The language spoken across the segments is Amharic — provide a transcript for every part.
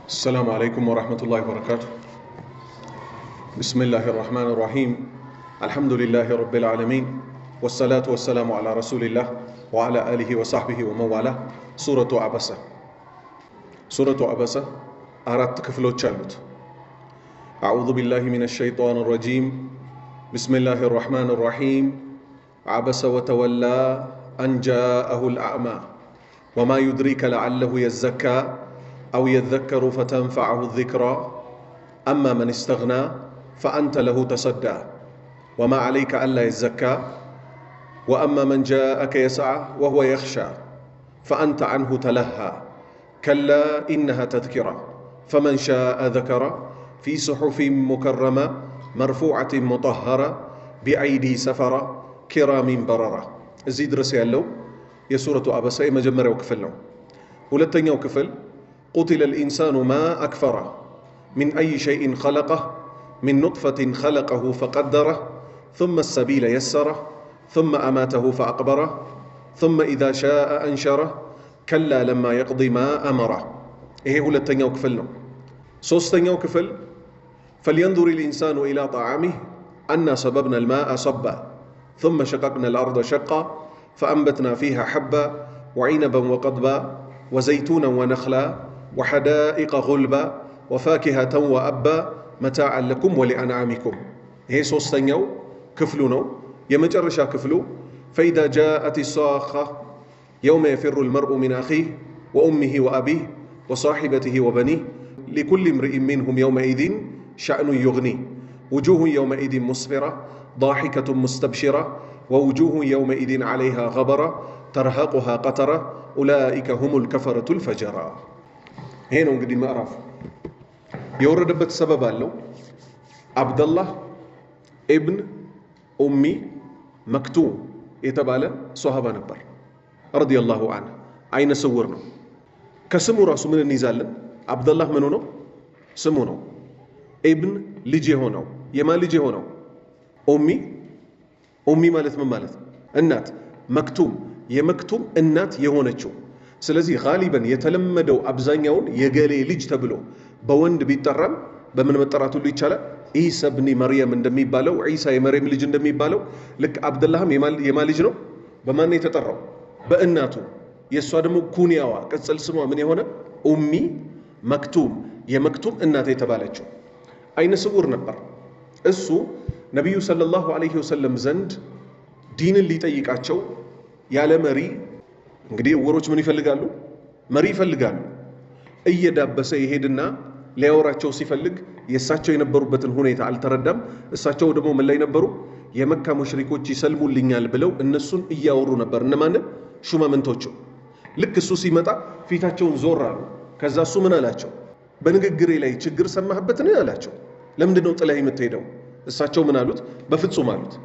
السلام عليكم ورحمة الله وبركاته. بسم الله الرحمن الرحيم. الحمد لله رب العالمين، والصلاة والسلام على رسول الله وعلى آله وصحبه ومن والاه. سورة عبسة. سورة عبسة أردت كفلوت شالوت. أعوذ بالله من الشيطان الرجيم. بسم الله الرحمن الرحيم. عبس وتولى أن جاءه الأعمى وما يدريك لعله يزكى أو يذكر فتنفعه الذكرى أما من استغنى فأنت له تصدى وما عليك ألا يزكى وأما من جاءك يسعى وهو يخشى فأنت عنه تلهى كلا إنها تذكرة فمن شاء ذكر في صحف مكرمة مرفوعة مطهرة بأيدي سفرة كرام بررة. እዚህ ድረስ ያለው የሱረቱ አበሳ የመጀመሪያው ክፍል ነው። ሁለተኛው ክፍል قتل الإنسان ما أكفره من أي شيء خلقه من نطفة خلقه فقدره ثم السبيل يسره ثم أماته فأقبره ثم إذا شاء أنشره كلا لما يقضي ما أمره. إيه هو التنيو كفلنا سوستنيو كفل فلينظر الإنسان إلى طعامه أنا صببنا الماء صبا ثم شققنا الأرض شقا فأنبتنا فيها حبا وعنبا وقضبا وزيتونا ونخلا وحدائق غلبا وفاكهة وأبا متاعا لكم ولأنعامكم. هي سوستنيو كفلنا يمجرشا كفلو فإذا جاءت الصاخة يوم يفر المرء من أخيه وأمه وأبيه وصاحبته وبنيه لكل امرئ منهم يومئذ شأن يغنيه وجوه يومئذ مسفرة ضاحكة مستبشرة ووجوه يومئذ عليها غبرة ترهقها قترة أولئك هم الكفرة الفجرة. هنا እንግዲህ ምዕራፍ የወረደበት ሰበብ አለው። አብደላህ ኢብን ኡሚ መክቱም የተባለ ሷሃባ ነበር ረዲየላሁ ዐንሁ። አይነ ስውር ነው። ከስሙ ራሱ ምን እንይዛለን? አብደላህ ምኑ ነው? ስሙ ነው። ኢብን ልጅ የሆነው የማን ልጅ የሆነው? ኡሚ ማለት ምን ማለት? እናት። መክቱም የመክቱም እናት የሆነችው። ስለዚህ ጋሊበን የተለመደው አብዛኛውን የገሌ ልጅ ተብሎ በወንድ ቢጠራም በምን መጠራት ሁሉ ይቻላል። ኢሳ ኢብኑ መርየም እንደሚባለው ኢሳ የመርየም ልጅ እንደሚባለው ልክ አብደላህም የማን ልጅ ነው? በማን ነው የተጠራው? በእናቱ። የእሷ ደግሞ ኩንያዋ ቅጽል ስሟ ምን የሆነ? ኡሚ መክቱም የመክቱም እናት የተባለችው። አይነ ስውር ነበር። እሱ ነቢዩ ሰለላሁ ዐለይሂ ወሰለም ዘንድ ዲንን ሊጠይቃቸው ያለ መሪ እንግዲህ እውሮች ምን ይፈልጋሉ? መሪ ይፈልጋሉ። እየዳበሰ ይሄድና ሊያወራቸው ሲፈልግ የእሳቸው የነበሩበትን ሁኔታ አልተረዳም። እሳቸው ደግሞ ምን ላይ ነበሩ? የመካ ሙሽሪኮች ይሰልሙልኛል ብለው እነሱን እያወሩ ነበር። እነማንን? ሹማምንቶቹ። ልክ እሱ ሲመጣ ፊታቸውን ዞር አሉ። ከዛ እሱ ምን አላቸው? በንግግሬ ላይ ችግር ሰማህበትን አላቸው። ለምንድን ነው ጥለህ የምትሄደው? እሳቸው ምን አሉት? በፍጹም አሉት።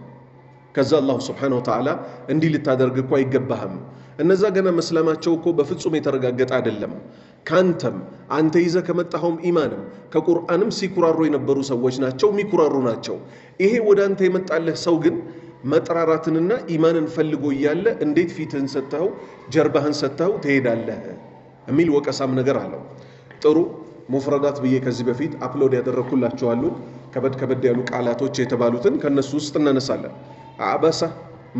ከዛ አላሁ ስብሓነሁ ወተዓላ እንዲህ ልታደርግ እኮ አይገባህም። እነዛ ገና መስለማቸው እኮ በፍጹም የተረጋገጠ አይደለም። ካንተም አንተ ይዘህ ከመጣኸውም ኢማንም ከቁርአንም ሲኩራሩ የነበሩ ሰዎች ናቸው፣ የሚኩራሩ ናቸው። ይሄ ወደ አንተ የመጣለህ ሰው ግን መጥራራትንና ኢማንን ፈልጎ እያለ እንዴት ፊትህን ሰጥተኸው ጀርባህን ሰጥተኸው ትሄዳለህ የሚል ወቀሳም ነገር አለው። ጥሩ ሙፍረዳት ብዬ ከዚህ በፊት አፕሎድ ያደረኩላችኋሉ። ከበድ ያሉ ቃላቶች የተባሉትን ከነሱ ውስጥ እናነሳለን። አበሳ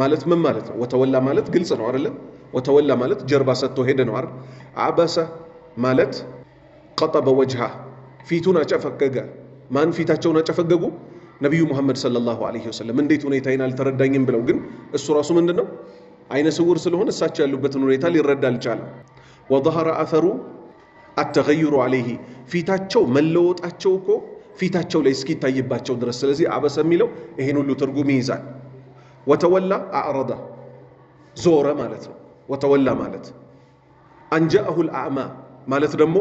ማለት ምን ማለት ነው? ወተወላ ማለት ግልጽ ነው አይደል? ወተወላ ማለት ጀርባ ሰጥቶ ሄደ ነው አይደል? አበሳ ማለት ቀጠበ ወጅሃ ፊቱን አጨፈገገ። ማን ፊታቸውን አጨፈገጉ? ነብዩ መሐመድ ሰለላሁ ዐለይሂ ወሰለም። እንዴት ሁኔታዬን አልተረዳኝም ብለው። ግን እሱ ራሱ ምንድነው? አይነ ስውር ስለሆነ እሳቸው ያሉበትን ሁኔታ ሊረዳ አልቻለም። ወظهر اثر التغير عليه ፊታቸው መለወጣቸው እኮ ፊታቸው ላይ እስኪታይባቸው ድረስ። ስለዚህ አበሰ የሚለው ይሄን ሁሉ ትርጉም ይይዛል። ወተወላ አዕረደ ዞረ ማለት ነው። ወተወላ ማለት አንጃአሁ አልአዕማ ማለት ደግሞ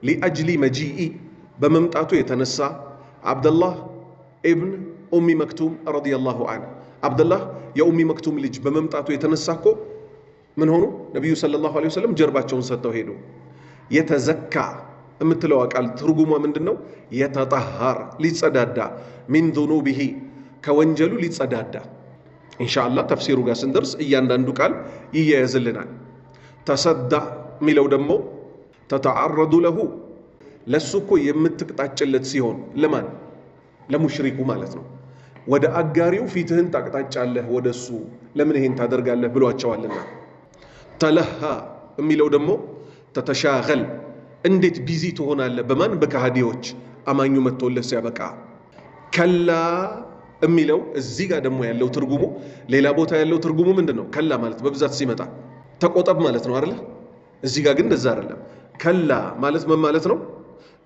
ሊአጅሊ መጂኢ በመምጣቱ የተነሳ አብደላህ ኢብን ኡሚ መክቱም ረዲየላሁ ዐንሁ አብደላህ የኡሚ መክቱም ልጅ በመምጣቱ የተነሳ እኮ ምን ሆኑ? ነቢዩ ሰለላሁ ዐለይሂ ወሰለም ጀርባቸውን ሰጥተው ሄዱ። የተዘካ የምትለው ቃል ትርጉሟ ምንድነው? የተጠሃር ሊጸዳዳ፣ ሚን ዙኑቢሂ ከወንጀሉ ሊጸዳዳ። ኢንሻአላህ ተፍሲሩ ጋር ስንደርስ እያንዳንዱ ቃል ይያያዝልናል። ተሰዳ ሚለው ደግሞ ተተዓረዱ ለሁ ለሱ እኮ የምትቅጣጭለት ሲሆን ለማን ለሙሽሪኩ ማለት ነው ወደ አጋሪው ፊትህን ታቅጣጫለህ ወደሱ ለምን ይሄን ታደርጋለህ ብሏቸዋልና ተለሃ የሚለው ደግሞ ተተሻገል እንዴት ቢዚ ትሆናለህ በማን በካሃዲዎች አማኙ መጥቶልህ ሲያበቃ ከላ የሚለው እዚህ ጋር ደግሞ ያለው ትርጉሙ ሌላ ቦታ ያለው ትርጉሙ ምንድነው ከላ ማለት በብዛት ሲመጣ ተቆጠብ ማለት ነው አይደል እዚህ ጋር ግን እንደዛ አይደለም ከላ ማለት ምን ማለት ነው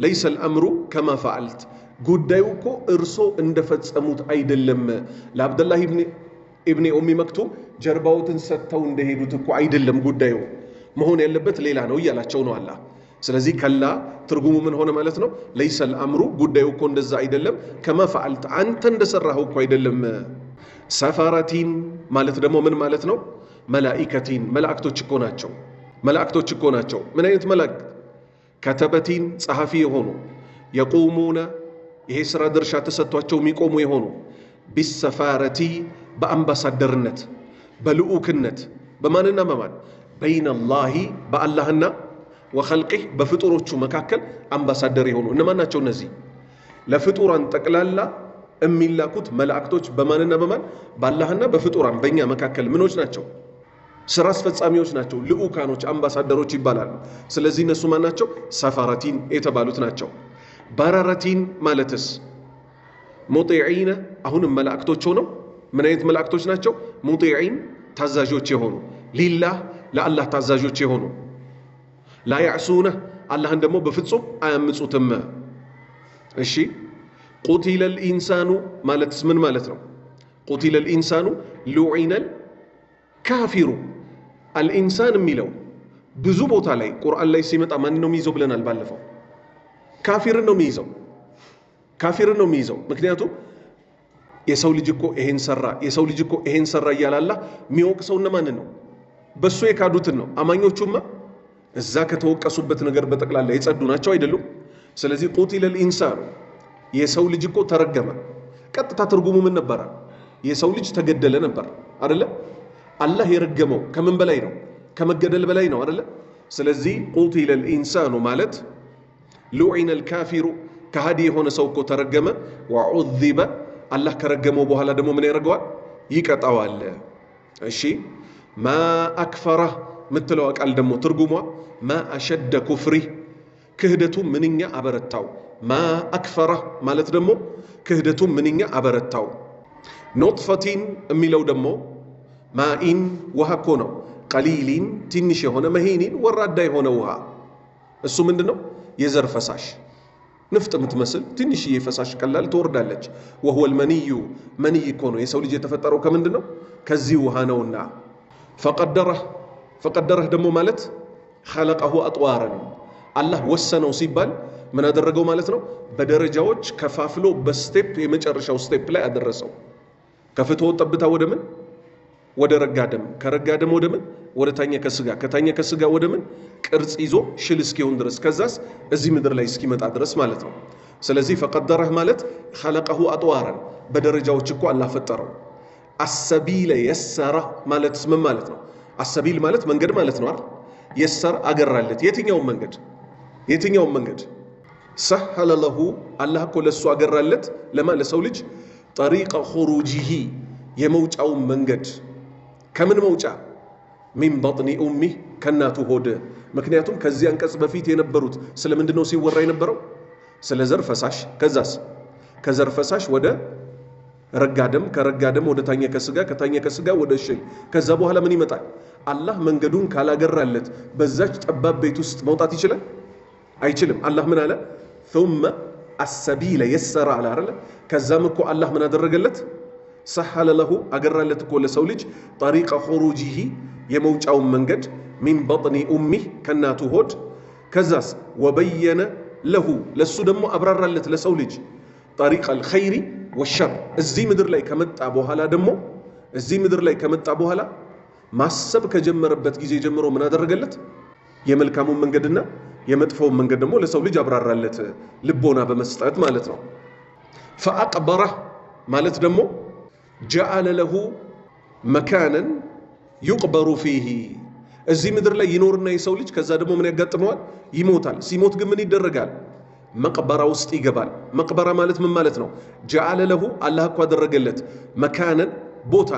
ليس الامر كما فعلت ጉዳዩ እኮ እርሶ እንደፈጸሙት አይደለም ለአብደላህ ኢብኑ ኡሚ መክቱም ጀርባውትን ሰጥተው እንደሄዱት እኮ አይደለም ጉዳዩ መሆን ያለበት ሌላ ነው ይያላቸው ነው አላህ ስለዚህ ከላ ትርጉሙ ምን ሆነ ማለት ነው ليس الامر ጉዳዩ እኮ እንደዛ አይደለም كما فعلت አንተ እንደሰራኸው እኮ አይደለም ሰፋራቲን ማለት ደግሞ ምን ማለት ነው መላኢከቲን መላእክቶች እኮ ናቸው ምን አይነት መላእክት ከተበቲን ጸሐፊ የሆኑ የቆሙና ይሄ ስራ ድርሻ ተሰጥቷቸው የሚቆሙ የሆኑ ቢሰፋረቲ በአምባሳደርነት በልኡክነት በማንና በማን በይነላሂ በአላህና ወኸልቂህ በፍጡሮቹ መካከል አምባሳደር የሆኑ እነማን ናቸው እነዚህ ለፍጡራን ጠቅላላ የሚላኩት መላእክቶች በማንና በማን በአላህና በፍጡራን በእኛ መካከል ምኖች ናቸው ስራ አስፈጻሚዎች ናቸው ልኡካኖች አምባሳደሮች ይባላሉ ስለዚህ እነሱ ማን ናቸው ሰፋራቲን የተባሉት ናቸው ባራራቲን ማለትስ ሙጢዒን አሁንም መላእክቶች ሆነው ምን አይነት መላእክቶች ናቸው ሙጢዒን ታዛዦች የሆኑ ሊላህ ለአላህ ታዛዦች የሆኑ ላ ያዕሱነ አላህን ደግሞ በፍጹም አያምጹትም እሺ ቁቲለ الانسان ማለትስ ምን ማለት ነው ቁቲለ الانسان ሉዒነ ካፊሩ አልኢንሳን የሚለው ብዙ ቦታ ላይ ቁርአን ላይ ሲመጣ ማን ነው የሚይዘው ብለናል ባለፈው ካፊርን ነው የሚይዘው ምክንያቱም የሰው ልጅ እኮ ይሄን ሰራ እያላላ የሚወቅሰው እነማን ነው በሱ የካዱትን ነው አማኞቹማ እዛ ከተወቀሱበት ነገር በጠቅላላ የጸዱ ናቸው አይደሉም ስለዚህ ቁቲለ الانسان የሰው ልጅ እኮ ተረገመ ቀጥታ ትርጉሙ ምን ነበር የሰው ልጅ ተገደለ ነበር አይደለ አላህ የረገመው ከምን በላይ ነው ከመገደል በላይ ነው አይደለ ስለዚህ ቁቲለ الانسان ማለት ሉዒነ الكافر ከሃዲ የሆነ ሰው እኮ ተረገመ ወዑذበ አላህ ከረገመው በኋላ ደግሞ ምን ያደርገዋል ይቀጣዋል እሺ ማ አክፈረ ምትለው ቃል ደግሞ ትርጉሟ ማ አሸደ ኩፍሪ ክህደቱ ምንኛ አበረታው ማ አክፈረ ማለት ደግሞ ክህደቱ ምንኛ አበረታው ኑጥፈቲን የሚለው ደግሞ ማኢን ውሃ እኮ ነው ቀሊሊን ትንሽ የሆነ መሂኒን ወራዳ የሆነ ውሃ እሱ ምንድነው የዘር ፈሳሽ ንፍጥ የምትመስል ትንሽዬ ፈሳሽ ቀላል ትወርዳለች وهو المني مني እኮ ነው የሰው ልጅ የተፈጠረው ከምንድነው ከዚህ ውሃ ነውና فقدره ደግሞ ማለት خلقه اطوارا አላህ ወሰነው ሲባል ምን አደረገው ማለት ነው በደረጃዎች ከፋፍሎ በስቴፕ የመጨረሻው ስቴፕ ላይ አደረሰው ከፍቶ ጠብታ ወደ ምን ወደ ረጋደም ከረጋደም ወደ ምን ወደ ታኛ ከስጋ ከታኛ ከስጋ ወደ ምን ቅርጽ ይዞ ሽል እስኪሆን ድረስ ከዛስ እዚህ ምድር ላይ እስኪመጣ ድረስ ማለት ነው ስለዚህ فقدره ማለት خلقه اطوارا በደረጃዎች እኮ አላህ ፈጠረው السبيل يسر ማለት ምን ማለት ነው السبيل ማለት መንገድ ማለት ነው አይደል يسر አገራለት የትኛው መንገድ سهل له አላህ እኮ ለሱ አገራለት ለሰው ልጅ طريق خروجه የመውጫው መንገድ ከምን መውጫ من بطن امه ከናቱ ሆድ ምክንያቱም ከዚህ አንቀጽ በፊት የነበሩት ስለምንድነው ሲወራ የነበረው ስለ ዘር ፈሳሽ ከዛስ ከዘር ፈሳሽ ወደ ረጋደም ከረጋደም ወደ ታኛ ከስጋ ከታኛ ከስጋ ወደ ሽል ከዛ በኋላ ምን ይመጣል አላህ መንገዱን ካላገራለት በዛች ጠባብ ቤት ውስጥ መውጣት ይችላል አይችልም አላህ ምን አለ ثم السبيل يسر على رل ከዛም እኮ አላህ ምን አደረገለት سهل له አገራለት እኮ ለሰው ልጅ طريق خروجه የመውጫው መንገድ من بطن امه ከናቱ ሆድ ከዛስ وبين له ለሱ ደግሞ አብራራለት ለሰው ልጅ طريق الخير والشر እዚህ ምድር ላይ ከመጣ በኋላ ማሰብ ከጀመረበት ጊዜ ጀምሮ ምን አደረገለት የመልካሙን መንገድና የመጥፎውን መንገድ ደግሞ ለሰው ልጅ አብራራለት ልቦና በመስጠት ማለት ነው فأقبره ማለት ደግሞ جعل له مكانا يقبر فيه እዚህ ምድር ላይ ይኖርና የሰው ልጅ ከዛ ደግሞ ምን ያጋጥመዋል ይሞታል ሲሞት ግን ምን ይደረጋል መቅበራ ውስጥ ይገባል። መቅበራ ማለት ምን ማለት ነው? ጀዓለ ለሁ አላህ እኮ አደረገለት መካነን ቦታ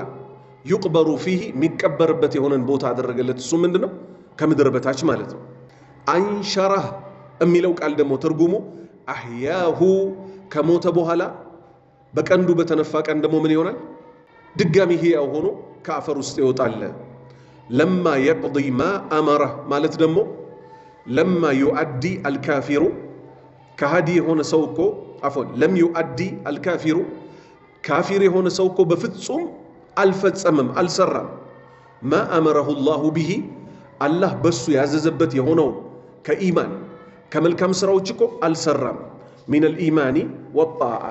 ዩቅበሩ ፊህ የሚቀበርበት የሆነን ቦታ አደረገለት። እሱ ምንድነው? ከምድር በታች ማለት ነው። አንሸራህ የሚለው ቃል ደግሞ ትርጉሙ አህያሁ ከሞተ በኋላ በቀንዱ በተነፋ ቀን ደግሞ ምን ይሆናል? ድጋሚ ሕያው ሆኖ ከአፈር ውስጥ ይወጣል። ለማ የቅዲ ማ አመረህ ማለት ደግሞ ለማ ዩአዲ አልካፊሩ ከሃዲ የሆነ ሰው እኮ አፎን ለም ዩአዲ አልካፊሩ ካፊር የሆነ ሰው እኮ በፍጹም አልፈጸምም አልሰራም። ማ አመረሁ ላሁ ቢሂ አላህ በሱ ያዘዘበት የሆነው ከኢማን ከመልካም ስራዎች እኮ አልሰራም። ሚን አልኢማኒ ወጣዓ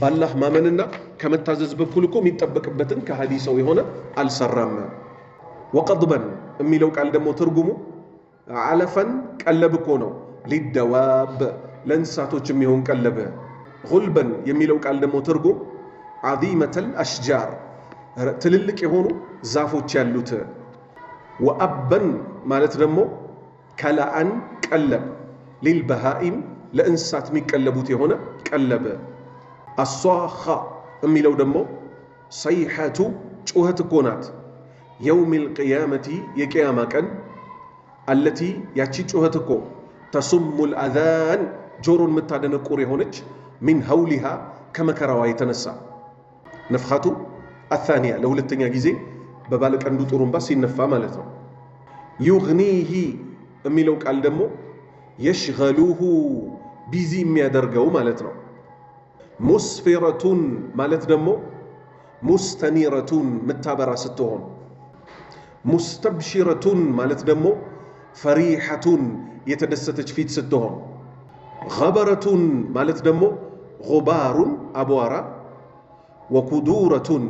ባላህ ማመንና ከመታዘዝ በኩል እኮ የሚጠበቅበትን ከሃዲ ሰው የሆነ አልሰራም። ወቀድበን የሚለው ቃል ደግሞ ትርጉሙ ዓለፈን ቀለብ እኮ ነው። ሊደዋብ ለእንስሳቶች የሚሆን ቀለብ። ጉልበን የሚለው ቃል ደግሞ ትርጉም ዓዚመተል አሽጃር ትልልቅ የሆኑ ዛፎች ያሉት። ወአበን ማለት ደግሞ ከላአን ቀለብ ሊልበሃኢም ለእንስሳት የሚቀለቡት የሆነ ቀለብ። አሷኻ የሚለው ደግሞ ሰይሐቱ ጩኸት እኮ ናት። የውሚል ቅያመቲ የቅያማ ቀን አለቲ ያቺ ጩኸት እኮ ተሱሙል አዛን ጆሮን የምታደነቁር የሆነች ሚን ሀውሊሃ ከመከራዋ የተነሳ ነፍኻቱ አታንያ ለሁለተኛ ጊዜ በባለቀንዱ ጡሩምባ ሲነፋ ማለት ነው። ዩግኒሂ የሚለው ቃል ደግሞ የሽገሉሁ ቢዚ የሚያደርገው ማለት ነው። ሙስፊረቱን ማለት ደግሞ ሙስተኒረቱን ምታበራ ስትሆን፣ ሙስተብሽረቱን ማለት ደግሞ ፈሪሐቱን የተደሰተች ፊት ስትሆን፣ ገበረቱን ማለት ደግሞ ጉባሩን አቧራ፣ ወኩዱረቱን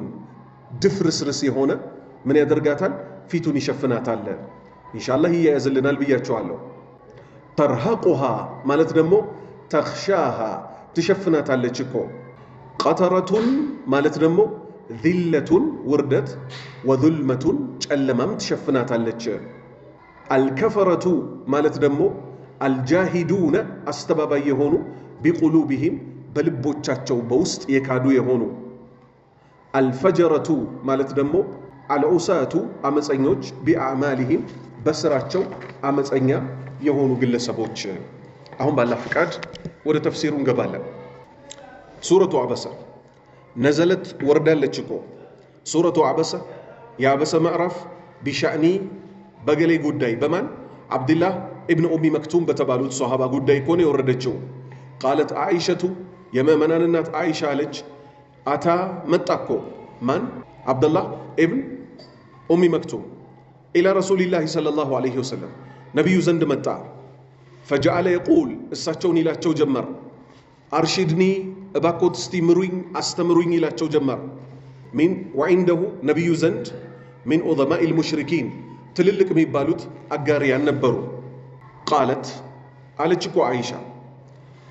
ድፍርስርስ የሆነ ምን ያደርጋታል? ፊቱን ይሸፍናታል። ኢንሻአላህ ይያያዝልናል ብያቸዋለሁ። ተርሐቁሃ ማለት ደግሞ ተኽሻሃ ትሸፍናታለች እኮ። ቀተረቱን ማለት ደግሞ ዚለቱን ውርደት፣ ወዙልመቱን ጨለማም ትሸፍናታለች። አልከፈረቱ ማለት ደግሞ አልጃሂዱነ አስተባባይ የሆኑ ቢቁሉቢሂም በልቦቻቸው በውስጥ የካዱ የሆኑ። አልፈጀረቱ ማለት ደግሞ አልዑሳቱ አመፀኞች ቢአዕማሊሂም በስራቸው አመፀኛ የሆኑ ግለሰቦች። አሁን ባላ ፍቃድ ወደ ተፍሲሩ እንገባለን። ሱረቱ አበሰ ነዘለት ወርዳለች እኮ ሱረቱ አበሰ የአበሰ ምዕራፍ ቢሻእኒ በገሌ ጉዳይ በማን አብድላህ ኢብን ኡሚ መክቱም በተባሉት ሶሃባ ጉዳይ እኮ ነው የወረደችው። ቃለት አኢሸቱ የምእመናን እናት አኢሻ አለች አታ መጣ እኮ ማን አብደላህ ኢብን ኡሚ መክቱም ኢላ ረሱሊላህ ሰለላሁ ዐለይሂ ወሰለም ነቢዩ ዘንድ መጣ። ፈጀዐለ የቁል እሳቸውን ይላቸው ጀመር አርሽድኒ እባኮት እስቲ ምሩኝ አስተምሩኝ ይላቸው ጀመር። ሚን ወዒንደሁ ነቢዩ ዘንድ ሚን ዑዘማኢል ሙሽሪኪን ትልልቅ የሚባሉት አጋሪያን ነበሩ። ቃለት አለች እኮ አይሻ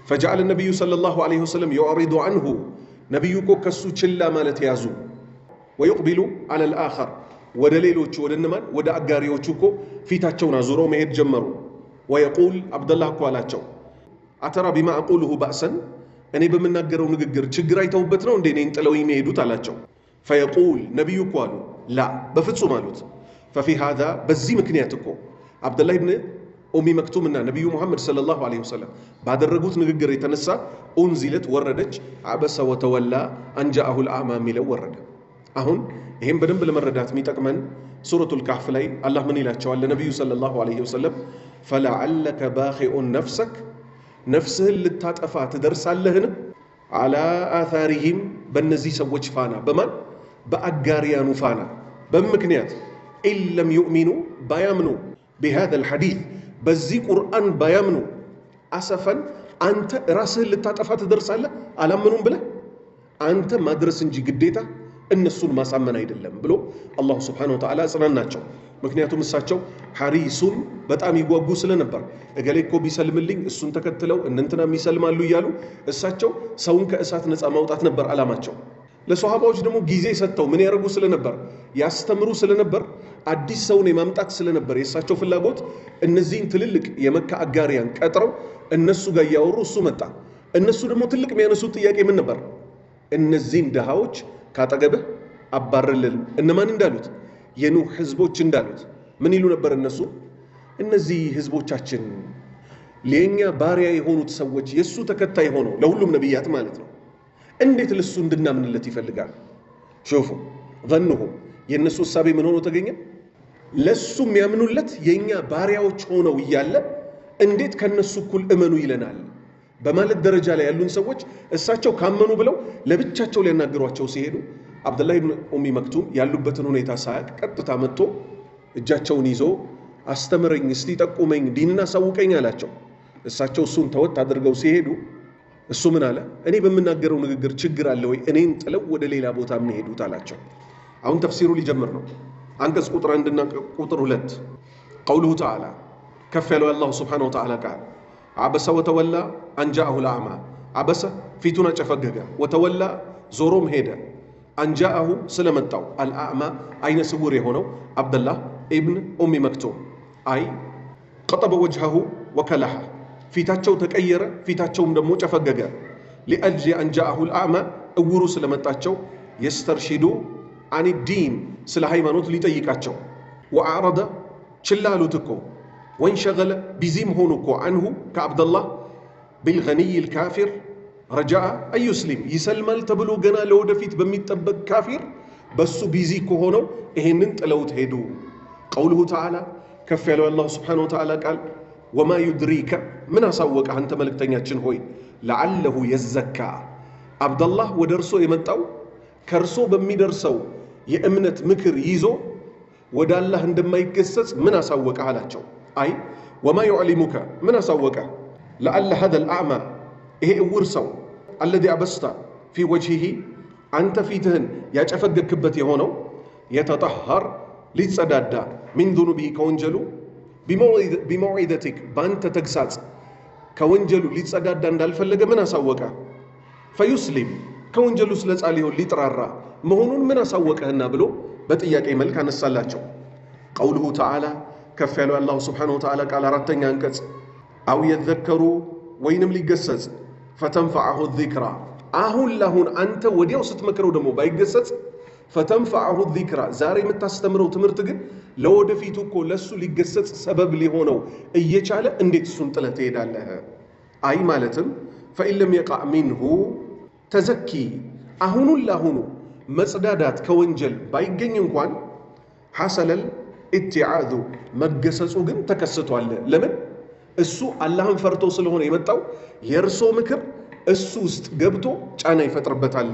ፈጀዐለ ነቢዩ ሰለላሁ ዐለይሂ ወሰለም ዩዕሪዱ ዐንሁ ነቢዩ እኮ ከሱ ችላ ማለት ያዙ። ወዩቅቢሉ ዐለል አኸር ወደ ሌሎቹ ወደ እነማን ወደ አጋሪዎቹ እኮ ፊታቸውን አዙረው መሄድ ጀመሩ። ወየቁል አብደላህ እኮ አላቸው አተራ ቢማ አቁልሁ ባእሰን እኔ በምናገረው ንግግር ችግር አይተውበት ነው እንዴ እኔን ጥለው የሚሄዱት አላቸው። ፈየቁል ነቢዩ እኮ አሉ ላ በፍጹም አሉት። ፈፊ ሃዛ በዚህ ምክንያት እኮ አብደላህ ብን ኡሚ መክቱምና ነቢዩ ሙሐመድ ሰለላሁ ዐለይሂ ወሰለም ባደረጉት ንግግር የተነሳ ኡንዚለት ወረደች አበሰ ወተወላ አንጃአሁል አዕማ የሚለው ወረደ። አሁን ይህም በደንብ ለመረዳት የሚጠቅመን ሱረቱል ካህፍ ላይ አላህ ምን ይላቸዋል ለነቢዩ ሰለላሁ ዐለይሂ ወሰለም ፈለዐለከ ባኺኡን ነፍሰክ ነፍስህን ልታጠፋ ትደርሳለህን አላ አታሪሂም በእነዚህ ሰዎች ፋና በማን በአጋሪያኑ ፋና በምክንያት ኢለም ዩእሚኑ ባያምኑ ቢሃዘል ሐዲስ በዚህ ቁርአን ባያምኑ አሰፈን አንተ ራስህን ልታጠፋ ትደርሳለህ አላመኑም ብለህ አንተ ማድረስ እንጂ ግዴታ እነሱን ማሳመን አይደለም ብሎ አላሁ ስብሓነሁ ወተዓላ አጽናናቸው። ምክንያቱም እሳቸው ሐሪሱን በጣም ይጓጉ ስለነበር እገሌ እኮ ቢሰልምልኝ እሱን ተከትለው እንንትና የሚሰልማሉ እያሉ እሳቸው ሰውን ከእሳት ነፃ ማውጣት ነበር ዓላማቸው። ለሶሃባዎች ደግሞ ጊዜ ሰጥተው ምን ያደርጉ ስለነበር ያስተምሩ ስለነበር አዲስ ሰውን የማምጣት ስለነበር የእሳቸው ፍላጎት እነዚህን ትልልቅ የመካ አጋሪያን ቀጥረው እነሱ ጋር ያወሩ እሱ መጣ። እነሱ ደግሞ ትልቅ የሚያነሱት ጥያቄ ምን ነበር? እነዚህን ድሃዎች ካጠገብህ አባርልን። እነማን እንዳሉት? የኑህ ህዝቦች እንዳሉት ምን ይሉ ነበር እነሱ? እነዚህ ህዝቦቻችን ለኛ ባሪያ የሆኑት ሰዎች የሱ ተከታይ ሆነው ለሁሉም ነብያት ማለት ነው እንዴት ለሱ እንድናምንለት ይፈልጋል? ሹፉ ظنهم የነሱ ሐሳብ ምን ሆኖ ተገኘ? ለሱ የሚያምኑለት የኛ ባሪያዎች ሆነው እያለ እንዴት ከነሱ እኩል እመኑ ይለናል በማለት ደረጃ ላይ ያሉን ሰዎች እሳቸው ካመኑ ብለው ለብቻቸው ሊያናገሯቸው ሲሄዱ አብዱላህ ኢብኑ ኡሚ መክቱም ያሉበትን ሁኔታ ሳያቅ ቀጥታ መጥቶ እጃቸውን ይዞ አስተምረኝ፣ እስቲ ጠቁመኝ፣ ዲንና ሳውቀኝ አላቸው። እሳቸው እሱን ተወት አድርገው ሲሄዱ እሱ ምን አለ? እኔ በምናገረው ንግግር ችግር አለ ወይ? እኔን ጥለው ወደ ሌላ ቦታ የሚሄዱት አላቸው። አሁን ተፍሲሩ ሊጀምር ነው። አንቀጽ ቁጥር 1 እና ቁጥር 2 ቀውሉሁ ተዓላ ከፍ ያለው አላሁ ሱብሓነሁ ወተዓላ ቃል አበሰ ወተወላ አንጃአሁ ልአዕማ አበሰ ፊቱን አጨፈገገ፣ ወተወላ ዞሮም ሄደ፣ አንጃአሁ ስለመጣው አልአዕማ አይነ ስውር የሆነው አብደላህ ኢብን ኡሚ መክቱም አይ ቀጠበ ወጅሀሁ ወከላሐ ፊታቸው ተቀየረ፣ ፊታቸውም ደግሞ ጨፈገገ። ሊአጅሊ አንጃአሁ ልአዕማ እውሩ ስለመጣቸው የስተርሺዱ አን ዲን ስለ ሃይማኖት ሊጠይቃቸው። ወአዕረደ ችላ አሉት እኮ ወንሸገለ ቢዚም ሆኑ እኮ አንሁ ከአብደላህ ቢልገኒይ ልካፊር ረጃአ አዩስሊም ይሰልማል ተብሎ ገና ለወደፊት በሚጠበቅ ካፊር በሱ ቢዚ ከሆነው ይሄንን ጥለውት ሄዱ። ቀውሉሁ ተዓላ ከፍ ያለው አላሁ ስብሓነሁ ወተዓላ ቃል ወማ ዩድሪከ ምን አሳወቀህ አንተ መልእክተኛችን ሆይ ለዓለሁ የዘካ አብደላህ ወደ እርሶ የመጣው ከእርሶ በሚደርሰው የእምነት ምክር ይዞ ወደ አላህ እንደማይገሰጽ ምን አሳወቀህ አላቸው። አይ ወማ ዩዕሊሙከ ምን አሳወቀህ ለዓለ ሀዘል አዕማ ይሄ እውር ሰው አለዚ አበስታ ፊ ወጅሂ አንተ ፊትህን ያጨፈገክበት የሆነው የተጠሃር ሊጸዳዳ ሚን ዙኑቢሂ ከወንጀሉ ቢመውዒደቲክ በአንተ ተግሳጽ ከወንጀሉ ሊጸዳዳ እንዳልፈለገ ምን አሳወቀ? ፈዩስሊም ከወንጀሉ ስለጻ ሊሆን ሊጥራራ መሆኑን ምን አሳወቀህና ብሎ በጥያቄ መልክ አነሳላቸው። ቀውሉሁ ተዓላ ከፍ ያለው አላሁ ስብሓነሁ ወተዓላ ቃል አራተኛ አንቀጽ አው የዘከሩ ወይንም ሊገሰጽ ፈተንፈዐሁ ዚክራ አሁን ላሁን አንተ ወዲያው ስትመክረው ደግሞ ባይገሰጽ ፈተንፈዐሁ ዚክራ ዛሬ የምታስተምረው ትምህርት ግን ለወደፊቱ እኮ ለሱ ሊገሰጽ ሰበብ ሊሆነው እየቻለ እንዴት እሱን ጥለህ ትሄዳለህ? አይ ማለትም ፈኢን ለም የቃዕ ሚንሁ ተዘኪ አሁኑን ላሁኑ መጽዳዳት ከወንጀል ባይገኝ እንኳን ሐሰለል ኢትዓዙ መገሰጹ ግን ተከስቷል። ለምን? እሱ አላህን ፈርቶ ስለሆነ የመጣው የእርሶ ምክር እሱ ውስጥ ገብቶ ጫና ይፈጥርበታል።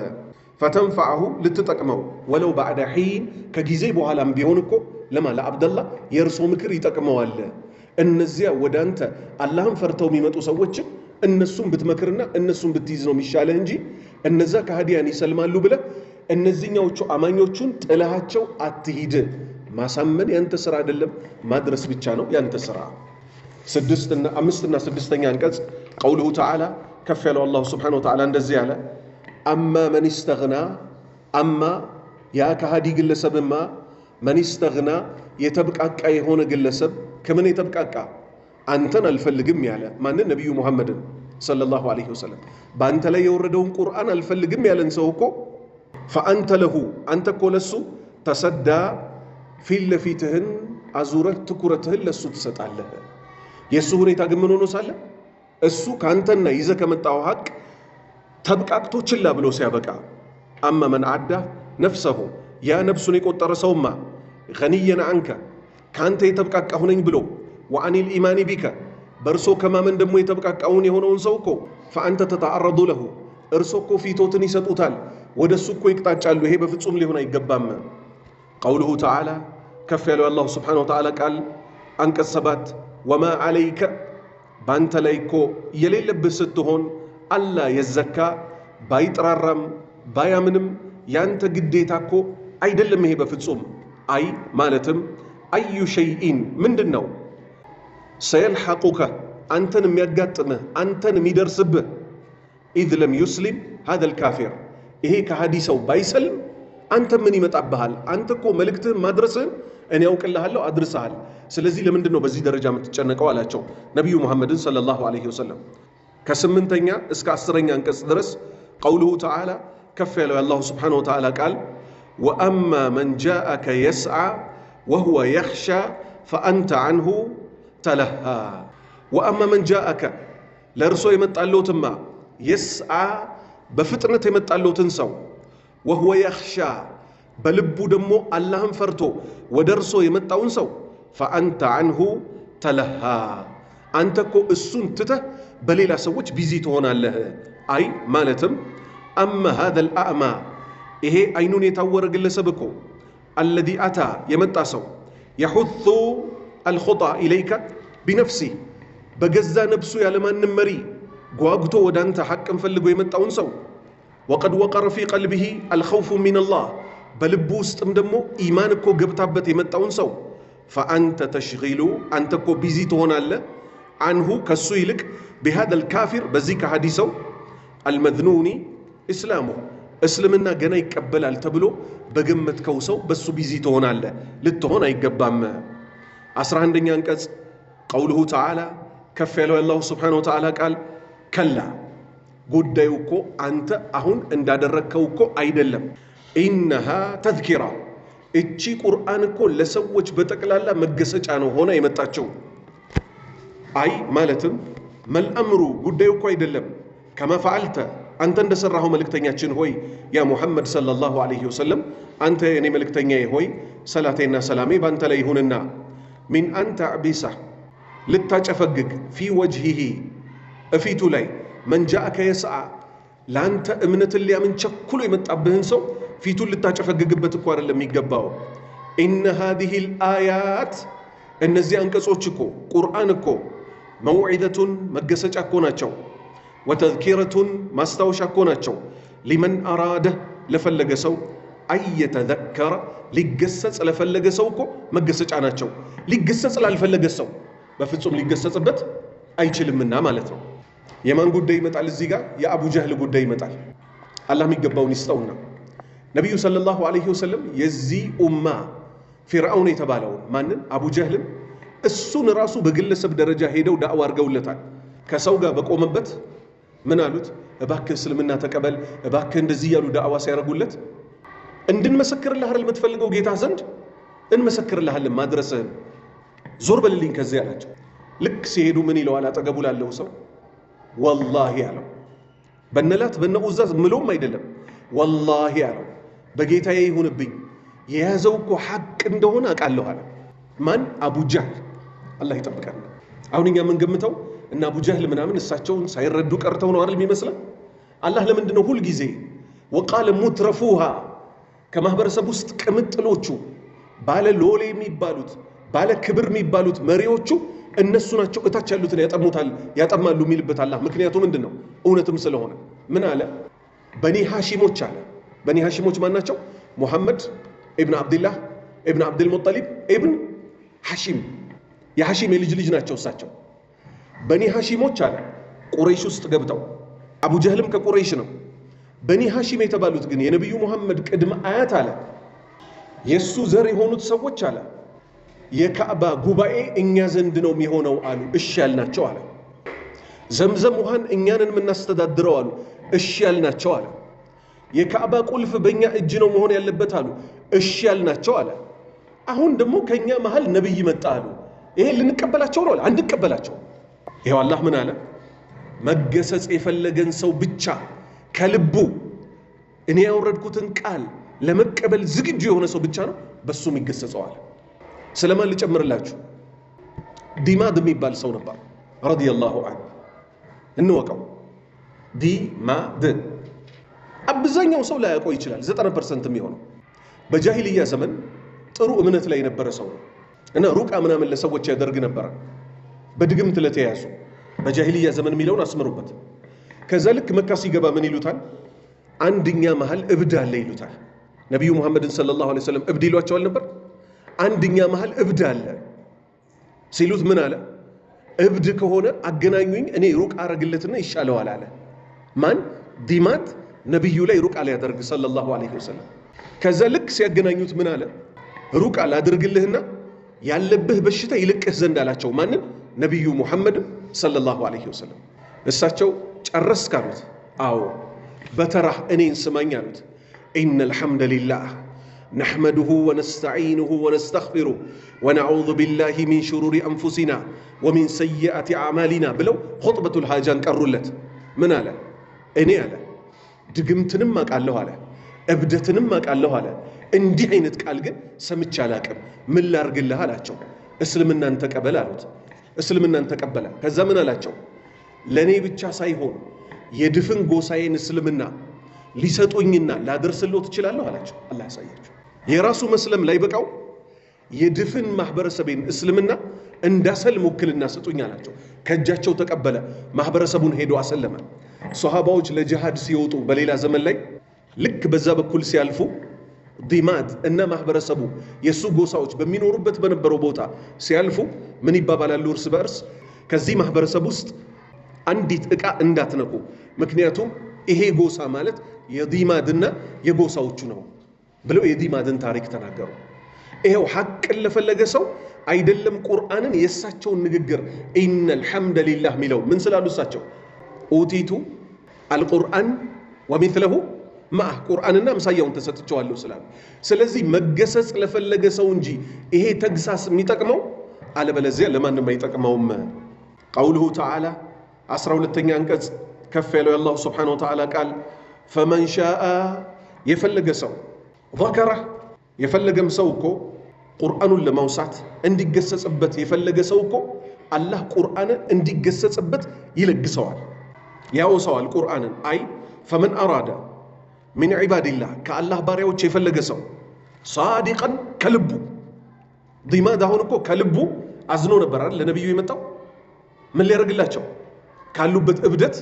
ፈተንፈዐሁ ልትጠቅመው ወለው ባዕደ ሒን ከጊዜ በኋላም ቢሆን እኮ ለማ ለአብደላህ የእርሶ ምክር ይጠቅመዋል። እነዚያ ወደ አንተ አላህን ፈርተው የሚመጡ ሰዎችን እነሱን ብትመክርና እነሱን ብትይዝ ነው የሚሻለህ እንጂ እነዛ ከሃዲያን ይሰልማሉ ብለህ እነዚህኛዎቹ አማኞቹን ጥላሃቸው አትሂድ። ማሳመን ያንተ ስራ አይደለም፣ ማድረስ ብቻ ነው ያንተ ስራ። 5 እና 6ኛ አንቀጽ ቀውሉሁ ተዓላ ከፍ ያለው አላሁ ስብሓነሁ ወተዓላ እንደዚህ ያለ አማ መን ስተግና አማ ያ ከሃዲ ግለሰብማ መን ስተግና የተብቃቃ የሆነ ግለሰብ ከምን የተብቃቃ አንተን አልፈልግም ያለ ማንን? ነቢዩ ሙሐመድን ሰለላሁ ዐለይሂ ወሰለም በአንተ ላይ የወረደውን ቁርአን አልፈልግም ያለን ሰው እኮ ፈአንተ ለሁ አንተ እኮ ለሱ ተሰዳ ፊት ለፊትህን አዙረህ ትኩረትህን ለሱ ትሰጣለህ። የእሱ ሁኔታ ግን ምን ሆኖ ሳለ እሱ ከአንተና ይዘህ ከመጣው ሀቅ ተብቃቅቶ ችላ ብሎ ሲያበቃ አማ መን አዳ ነፍሰሁ ያ ነፍሱን የቆጠረ ሰውማ ገኒየን አንከ ከአንተ የተብቃቃሁ ነኝ ብሎ ወአኒል ኢማኒ ቢከ በእርሶ ከማመን ደግሞ የተብቃቃውን የሆነውን ሰው እኮ ፈአንተ ተተዓረዱ ለሁ እርሶ እኮ ፊቶትን ይሰጡታል፣ ወደ እሱ እኮ ይቅጣጫሉ። ይሄ በፍጹም ሊሆን አይገባም። ቀውሉሁ ተዓላ ከፍ ያለው አላሁ ስብሓነሁ ወተዓላ ቃል አንቀጽ 7 ወማ ዓለይከ በአንተ ላይ እኮ የሌለብህ ስትሆን አላ የዘካ ባይጥራራም ባያምንም ያንተ ግዴታ እኮ አይደለም ይሄ በፍጹም። አይ ማለትም አዩ ሸይኢን ምንድን ነው ሰየልሐቁከ አንተን የሚያጋጥምህ አንተን የሚደርስብህ ኢዝ ለም ዩስሊም ሃዘል ካፊር ይሄ ከሃዲ ሰው ባይሰልም አንተ ምን ይመጣብሃል? አንተ እኮ መልእክትህን ማድረስህን እኔ ያውቅልሃለሁ አድርሰሃል ስለዚህ ለምንድን ነው በዚህ ደረጃ የምትጨነቀው አላቸው ነብዩ መሐመድን ሰለላሁ ዐለይሂ ወሰለም ከ8ኛ እስከ 10ኛ አንቀጽ ድረስ ቀውሉሁ ተዓላ ከፍ ያለው የአላሁ ስብሓነሁ ወተዓላ ቃል ወአማ መን ጃአከ የስዓ ወሁወ የኽሻ ፈአንተ ዐንሁ ተለሃ ወአማ መን ጃአከ ለእርሶ የመጣለውትማ የስዓ በፍጥነት የመጣለውትን ሰው ወሁወ የኽሻ በልቡ ደግሞ አላህን ፈርቶ ወደ እርሶ የመጣውን ሰው ፈአንተ ዐንሁ ተለሃ አንተ እኮ እሱን ትተህ በሌላ ሰዎች ቢዚ ትሆናለህ አይ ማለትም አማ ሃዘል አዕማ ይሄ አይኑን የታወረ ግለሰብ እኮ አለዚ አታ የመጣ ሰው የሑቱ አልኹጣ ኢለይከ ቢነፍሲህ በገዛ ነፍሱ ያለማንም መሪ ጓጉቶ ወደ አንተ ሐቅን ፈልጎ የመጣውን ሰው ወቀድ ወቀረ ፊ ቀልቢሂ አልኸውፉ ሚነላህ በልቡ ውስጥም ደግሞ ኢማን እኮ ገብታበት የመጣውን ሰው ፈአንተ ተሽጊሉ አንተ እኮ ቢዚ ትሆናለህ አንሁ ከሱ ይልቅ ቢሃዘል ካፊር በዚህ ከሃዲ ሰው አልመዝኑኒ እስላሙ እስልምና ገና ይቀበላል ተብሎ በገመትከው ሰው በሱ ቢዚ ትሆናለህ ልትሆን አይገባም 11ኛ አንቀጽ ቀውሉሁ ተዓላ ከፍ ያለው የአላሁ ስብሓነሁ ወተዓላ ቃል ከላ ጉዳዩ እኮ አንተ አሁን እንዳደረግከው እኮ አይደለም ኢነሃ ተዝኪራ እቺ ቁርአን እኮ ለሰዎች በጠቅላላ መገሰጫ ነው ሆነ የመጣቸው አይ ማለትም መልአምሩ ጉዳዩ እኮ አይደለም ከማ ፈዓልተ አንተ እንደሰራኸው መልእክተኛችን ሆይ ያ ሙሐመድ ሰለላሁ ዐለይሂ ወሰለም አንተ የኔ መልእክተኛዬ ሆይ ሰላቴና ሰላሜ ባንተ ላይ ይሁንና ሚን አንተ አቢሳ ልታጨፈግግ ፊ ወጅሂሂ እፊቱ ላይ መን ጃአከ የስዓ ለአንተ እምነትን ሊያምን ቸኩሎ የመጣብህን ሰው ፊቱን ልታጨፈግግበት እኮ አይደለም የሚገባው ኢነ ሃዚሂል አያት እነዚህ አንቀጾች እኮ ቁርአን እኮ መውዒደቱን መገሰጫ እኮ ናቸው ወተዝኪረቱን ማስታወሻ እኮ ናቸው ሊመን አራደ ለፈለገ ሰው አየተዘከረ ሊገሰጽ ለፈለገ ሰው እኮ መገሰጫ ናቸው ሊገሰጽ ላልፈለገ ሰው በፍጹም ሊገሰጽበት አይችልምና ማለት ነው የማን ጉዳይ ይመጣል እዚህ ጋር የአቡ ጀህል ጉዳይ ይመጣል አላህ የሚገባውን ይስጠውና ነብዩ ሰለላሁ ዐለይሂ ወሰለም የዚህ ኡማ ፊርዓውን የተባለው ማንን አቡ ጀህልን እሱን ራሱ በግለሰብ ደረጃ ሄደው ዳዕዋ አድርገውለታል ከሰው ጋር በቆመበት ምን አሉት እባክህ እስልምና ተቀበል እባክህ እንደዚህ ያሉ ዳዕዋ ሲያረጉለት እንድንመሰክርልህ አይደል የምትፈልገው ጌታ ዘንድ እንመሰክርልሃለን ማድረስህን ዞር በልልኝ ከዚህ አላቸው ልክ ሲሄዱ ምን ይለዋል አጠገቡ ላለው ሰው ወላሂ አለው በነላት በነኡዛዝ ምሎም አይደለም ወላሂ አለው በጌታዬ ይሁንብኝ የያዘው እኮ ሐቅ እንደሆነ አውቃለሁ አለ ማን አቡ ጀህል አላህ ይጠብቀን አሁን እኛ ምን ገምተው እና አቡ ጀህል ምናምን እሳቸውን ሳይረዱ ቀርተው ነው አይደል የሚመስለው አላህ ለምንድነው ሁሉ ጊዜ ወቃለ ሙትረፉሃ ከማህበረሰብ ውስጥ ቅምጥሎቹ ባለ ሎሌ የሚባሉት ባለ ክብር የሚባሉት መሪዎቹ እነሱ ናቸው እታች ያሉትን ያጠማሉ የሚልበት አላህ ምክንያቱ ምንድነው እውነትም ስለሆነ ምን አለ በኒ ሐሺሞች አለ በኒ ሐሺሞች ማን ናቸው ሙሐመድ ኢብኑ አብዱላህ ኢብኑ አብዱል ሙጠሊብ ኢብኑ ሐሺም የሐሺም የልጅ ናቸው እሳቸው በኒ ሐሺሞች አለ ቁረይሽ ውስጥ ገብተው አቡ ጀህልም ከቁረይሽ ነው በኒ ሐሺም የተባሉት ግን የነብዩ ሙሐመድ ቅድመ አያት አለ የሱ ዘር የሆኑት ሰዎች አለ የካዕባ ጉባኤ እኛ ዘንድ ነው የሚሆነው አሉ እሺ ያልናቸው አለ ዘምዘም ውሃን እኛንን የምናስተዳድረው አሉ እሺ ያልናቸው አለ የካዕባ ቁልፍ በእኛ እጅ ነው መሆን ያለበት አሉ እሺ ያልናቸው አለ አሁን ደግሞ ከኛ መሃል ነብይ መጣ አሉ ይሄ ልንቀበላቸው ነው አንድቀበላቸው ይሄው አላህ ምን አለ መገሰጽ የፈለገን ሰው ብቻ ከልቡ እኔ ያወረድኩትን ቃል ለመቀበል ዝግጁ የሆነ ሰው ብቻ ነው በሱም ይገሰጸዋል ስለማን ልጨምርላችሁ ዲማድ የሚባል ሰው ነበር ረዲየላሁ ዐንሁ እንወቀው ዲማድ አብዛኛው ሰው ላይ ያውቀው ይችላል 90% የሚሆነው በጃሂልያ ዘመን ጥሩ እምነት ላይ የነበረ ሰው ነው እና ሩቃ ምናምን ለሰዎች ያደርግ ነበር በድግምት ለተያዙ በጃሂልያ ዘመን የሚለውን አስመሩበት ከዛ ልክ መካ ሲገባ ምን ይሉታል አንድኛ መሃል እብድ አለ ይሉታል ነብዩ መሐመድን ሰለላሁ ዐለይሂ ወሰለም እብድ ይሏቸዋል ነበር አንድኛ መሃል እብድ አለ ሲሉት ምን አለ እብድ ከሆነ አገናኙኝ እኔ ሩቅ አረግለትና ይሻለዋል አለ ማን ዲማት ነብዩ ላይ ሩቅ አለ ያደርግ ሰለላሁ ዐለይሂ ወሰለም ከዛ ልክ ሲያገናኙት ምን አለ ሩቅ ላድርግልህና ያለብህ በሽታ ይልቅህ ዘንድ አላቸው። ማንን? ነቢዩ ሙሐመድ ሰለላሁ ዐለይሂ ወሰለም። እሳቸው ጨረስ ካሉት አዎ በተራህ እኔን ስማኝ አሉት። ኢነል ሐምደሊላህ ነሕመዱሁ ወነስተዒኑሁ ወነስተግፊሩሁ ወነዑዙ ቢላሂ ሚን ሹሩሪ አንፉሲና ወሚን ሰይአቲ አዕማሊና ብለው ኹጥበቱል ሃጃን ቀሩለት። ምን አለ? እኔ አለ ድግምትንም አውቃለሁ አለ፣ እብደትንም አውቃለሁ አለ። እንዲህ አይነት ቃል ግን ሰምቼ አላቅም። ምን ላርግልህ አላቸው። እስልምናን ተቀበል አሉት። እስልምናን ተቀበለ። ከዛ ምን አላቸው? ለእኔ ብቻ ሳይሆን የድፍን ጎሳዬን እስልምና ሊሰጡኝና ላደርስልዎ ትችላለሁ አላቸው። አላህ ያሳያቸው። የራሱ መስለም ላይ በቃው የድፍን ማህበረሰቤን እስልምና እንዳሰልም ውክልና ስጡኝ አላቸው። ከእጃቸው ተቀበለ። ማህበረሰቡን ሄዶ አሰለመ። ሶሃባዎች ለጂሃድ ሲወጡ በሌላ ዘመን ላይ ልክ በዛ በኩል ሲያልፉ ዲማት እና ማህበረሰቡ የሱ ጎሳዎች በሚኖሩበት በነበረው ቦታ ሲያልፉ ምን ይባባላሉ እርስ በእርስ? ከዚህ ማህበረሰብ ውስጥ አንዲት ዕቃ እንዳትነኩ፣ ምክንያቱም ይሄ ጎሳ ማለት የዲማድና የጎሳዎቹ ነው ብለው የዲማድን ታሪክ ተናገሩ። ይሄው ሐቅን ለፈለገ ሰው አይደለም ቁርአንን የእሳቸውን ንግግር ኢነል ሐምደ ሊላህ ሚለው ምን ስላሉ እሳቸው ኡቲቱ አልቁርአን ወሚስለሁ ማህ ቁርአንና ምሳያውን ተሰጥቼዋለሁ ስላሉ። ስለዚህ መገሰጽ ለፈለገ ሰው እንጂ ይሄ ተግሳስ የሚጠቅመው አለበለዚያ ለማንም አይጠቅመውም። ቀውሉሁ ተዓላ 12ኛ አንቀጽ ከፍ ያለው የአላሁ ስብሓነሁ ወተዓላ ቃል ፈመን ሻአ የፈለገ ሰው ዘከረ የፈለገም ሰው እኮ ቁርአኑን ለማውሳት እንዲገሰጽበት የፈለገ ሰው እኮ አላህ ቁርአንን እንዲገሰጽበት ይለግሰዋል፣ ያወሳዋል ቁርአንን። አይ ፈመን አራደ ሚን ዒባድላህ ከአላህ ባሪያዎች የፈለገ ሰው ሳዲቀን ከልቡ ዲማድ አሁን እኮ ከልቡ አዝኖ ነበር አይደል ለነብዩ የመጣው ምን ሊያደርግላቸው ካሉበት እብደት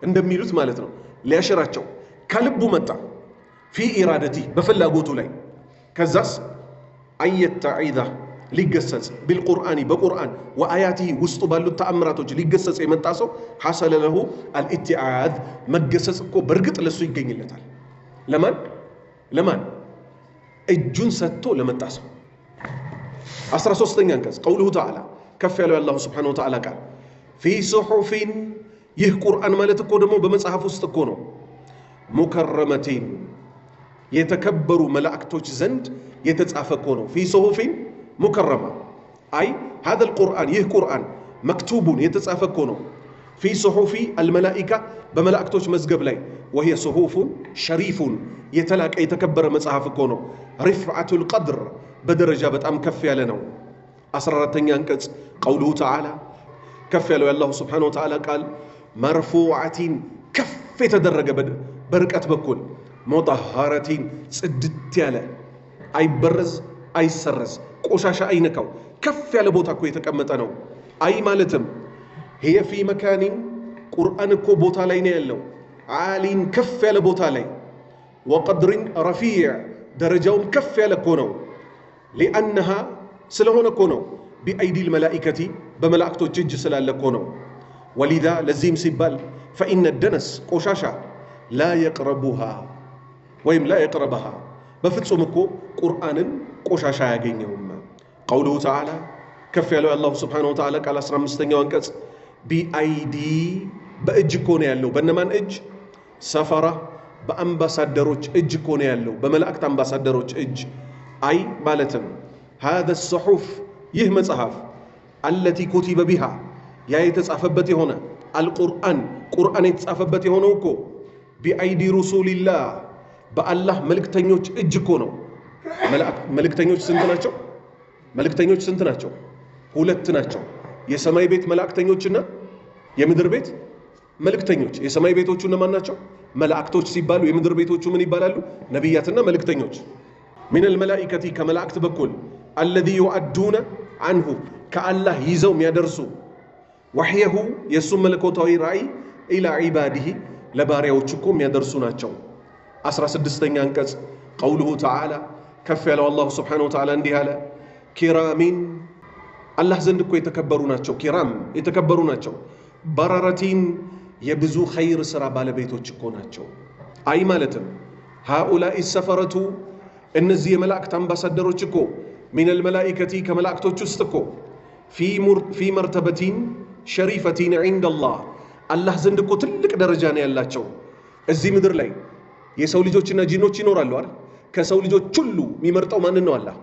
እንደሚሉት ማለት ነው ሊያሽራቸው ከልቡ መጣ ፊ ኢራደቲ በፍላጎቱ ላይ ከዛስ አየተዒዛ ሊገሰጽ ቢልቁርአኒ በቁርአን ወአያቲሂ ውስጡ ባሉት ተአምራቶች ሊገሰጽ የመጣ ሰው ሐሰለ ለሁ አልኢትዓዝ መገሰጽ እኮ በእርግጥ ለሱ ይገኝለታል። ለማን እጁን ሰጥቶ ለመጣ ሰው። 13ኛ አንቀጽ ቀውሉሁ ተዓላ ከፍ ያለው የአላሁ ስብሓነሁ ወተዓላ ቃል ፊ ሱሑፊን ይህ ቁርአን ማለት እኮ ደግሞ በመጽሐፍ ውስጥ እኮ ነው ሙከረመቲን የተከበሩ መላእክቶች ዘንድ የተጻፈ እኮ ነው። ፊ ሱሑፊን ሙከረማ አይ ሀዘል ቁርአን ይህ ቁርአን መክቱቡን የተጻፈ እኮ ነው ፊ ሱሑፊ አልመላኢካ በመላእክቶች መዝገብ ላይ ወህየ ሱሑፉን ሸሪፉን የተላቀ የተከበረ መጽሐፍ እኮ ነው። ሪፍዓቱል ቀድር በደረጃ በጣም ከፍ ያለ ነው። 14ኛ አንቀጽ ቀውሉሁ ተዓላ ከፍ ያለው የአላሁ ስብሓነሁ ወተዓላ ቃል መርፉዓቲን ከፍ የተደረገ በርቀት በኩል ሙጠሃረቲን ጽድት ያለ አይበረዝ አይሰረዝ ቆሻሻ አይነካው ከፍ ያለ ቦታ እኮ የተቀመጠ ነው። አይ ማለትም هي في مكان ቁርአን እኮ ቦታ ላይ ነው ያለው ዓሊን ከፍ ያለ ቦታ ላይ ወቀድሪን ረፊዕ ደረጃውን ከፍ ያለ እኮ ነው። ሊአነሃ ስለሆነ እኮ ነው ቢአይዲል መላኢከቲ በመላእክቶች እጅ ስላለ እኮ ነው። ወሊዛ ለዚህም ሲባል ፈኢነ ደነስ ቆሻሻ ላ የቅረቡሃ ወይም ላ የቅረበሃ በፍጹም እኮ ቁርአንን ቆሻሻ አያገኘውም። ቀውሉሁ ተዓላ ከፍ ያለው የአላሁ ስብሓነሁ ወተዓላ ቃል 15ኛው አንቀጽ ቢአይዲ በእጅ እኮ ነው ያለው። በእነማን እጅ? ሰፈራ በአምባሳደሮች እጅ እኮ ነው ያለው፣ በመላእክት አምባሳደሮች እጅ። አይ ማለትም ሃذا الصحف ይህ መጽሐፍ አለቲ ኩቲበ ቢሃ ያ የተጻፈበት የሆነ አልቁርአን ቁርአን የተጻፈበት የሆነው እኮ ቢአይዲ ሩሱሊላህ በአላህ መልእክተኞች እጅ እኮ ነው። መልእክተኞች ስንት ናቸው? መልእክተኞች ስንት ናቸው? ሁለት ናቸው። የሰማይ ቤት መላእክተኞችና የምድር ቤት መልእክተኞች። የሰማይ ቤቶቹ እነማን ናቸው? መላእክቶች ሲባሉ የምድር ቤቶቹ ምን ይባላሉ? ነቢያትና መልእክተኞች። ሚነል መላኢከቲ ከመላእክት በኩል አለዚ ዩአዱነ አንሁ ከአላህ ይዘው የሚያደርሱ ወሕየሁ የእሱም መለኮታዊ ራእይ ኢላ ዒባዲሂ ለባሪያዎች እኮ የሚያደርሱ ናቸው። 16ኛ አንቀጽ ቀውሉሁ ተዓላ ከፍ ያለው አላሁ ስብሓነሁ ወተዓላ እንዲህ አለ ኪራሚን አላህ ዘንድ እኮ የተከበሩ ናቸው። ኪራም የተከበሩ ናቸው። በረረቲን የብዙ ኸይር ሥራ ባለቤቶች እኮ ናቸው። አይ ማለትም ሃኡላኢ ሰፈረቱ እነዚህ የመላእክት አምባሳደሮች እኮ ሚነል መላኢከቲ ከመላእክቶች ውስጥ እኮ ፊ መርተበቲን ሸሪፈቲን ዒንደላህ አላህ ዘንድ እኮ ትልቅ ደረጃ ነው ያላቸው። እዚህ ምድር ላይ የሰው ልጆችና ጂኖች ይኖራሉ አይደል? ከሰው ልጆች ሁሉ የሚመርጠው ማንን ነው? አላህ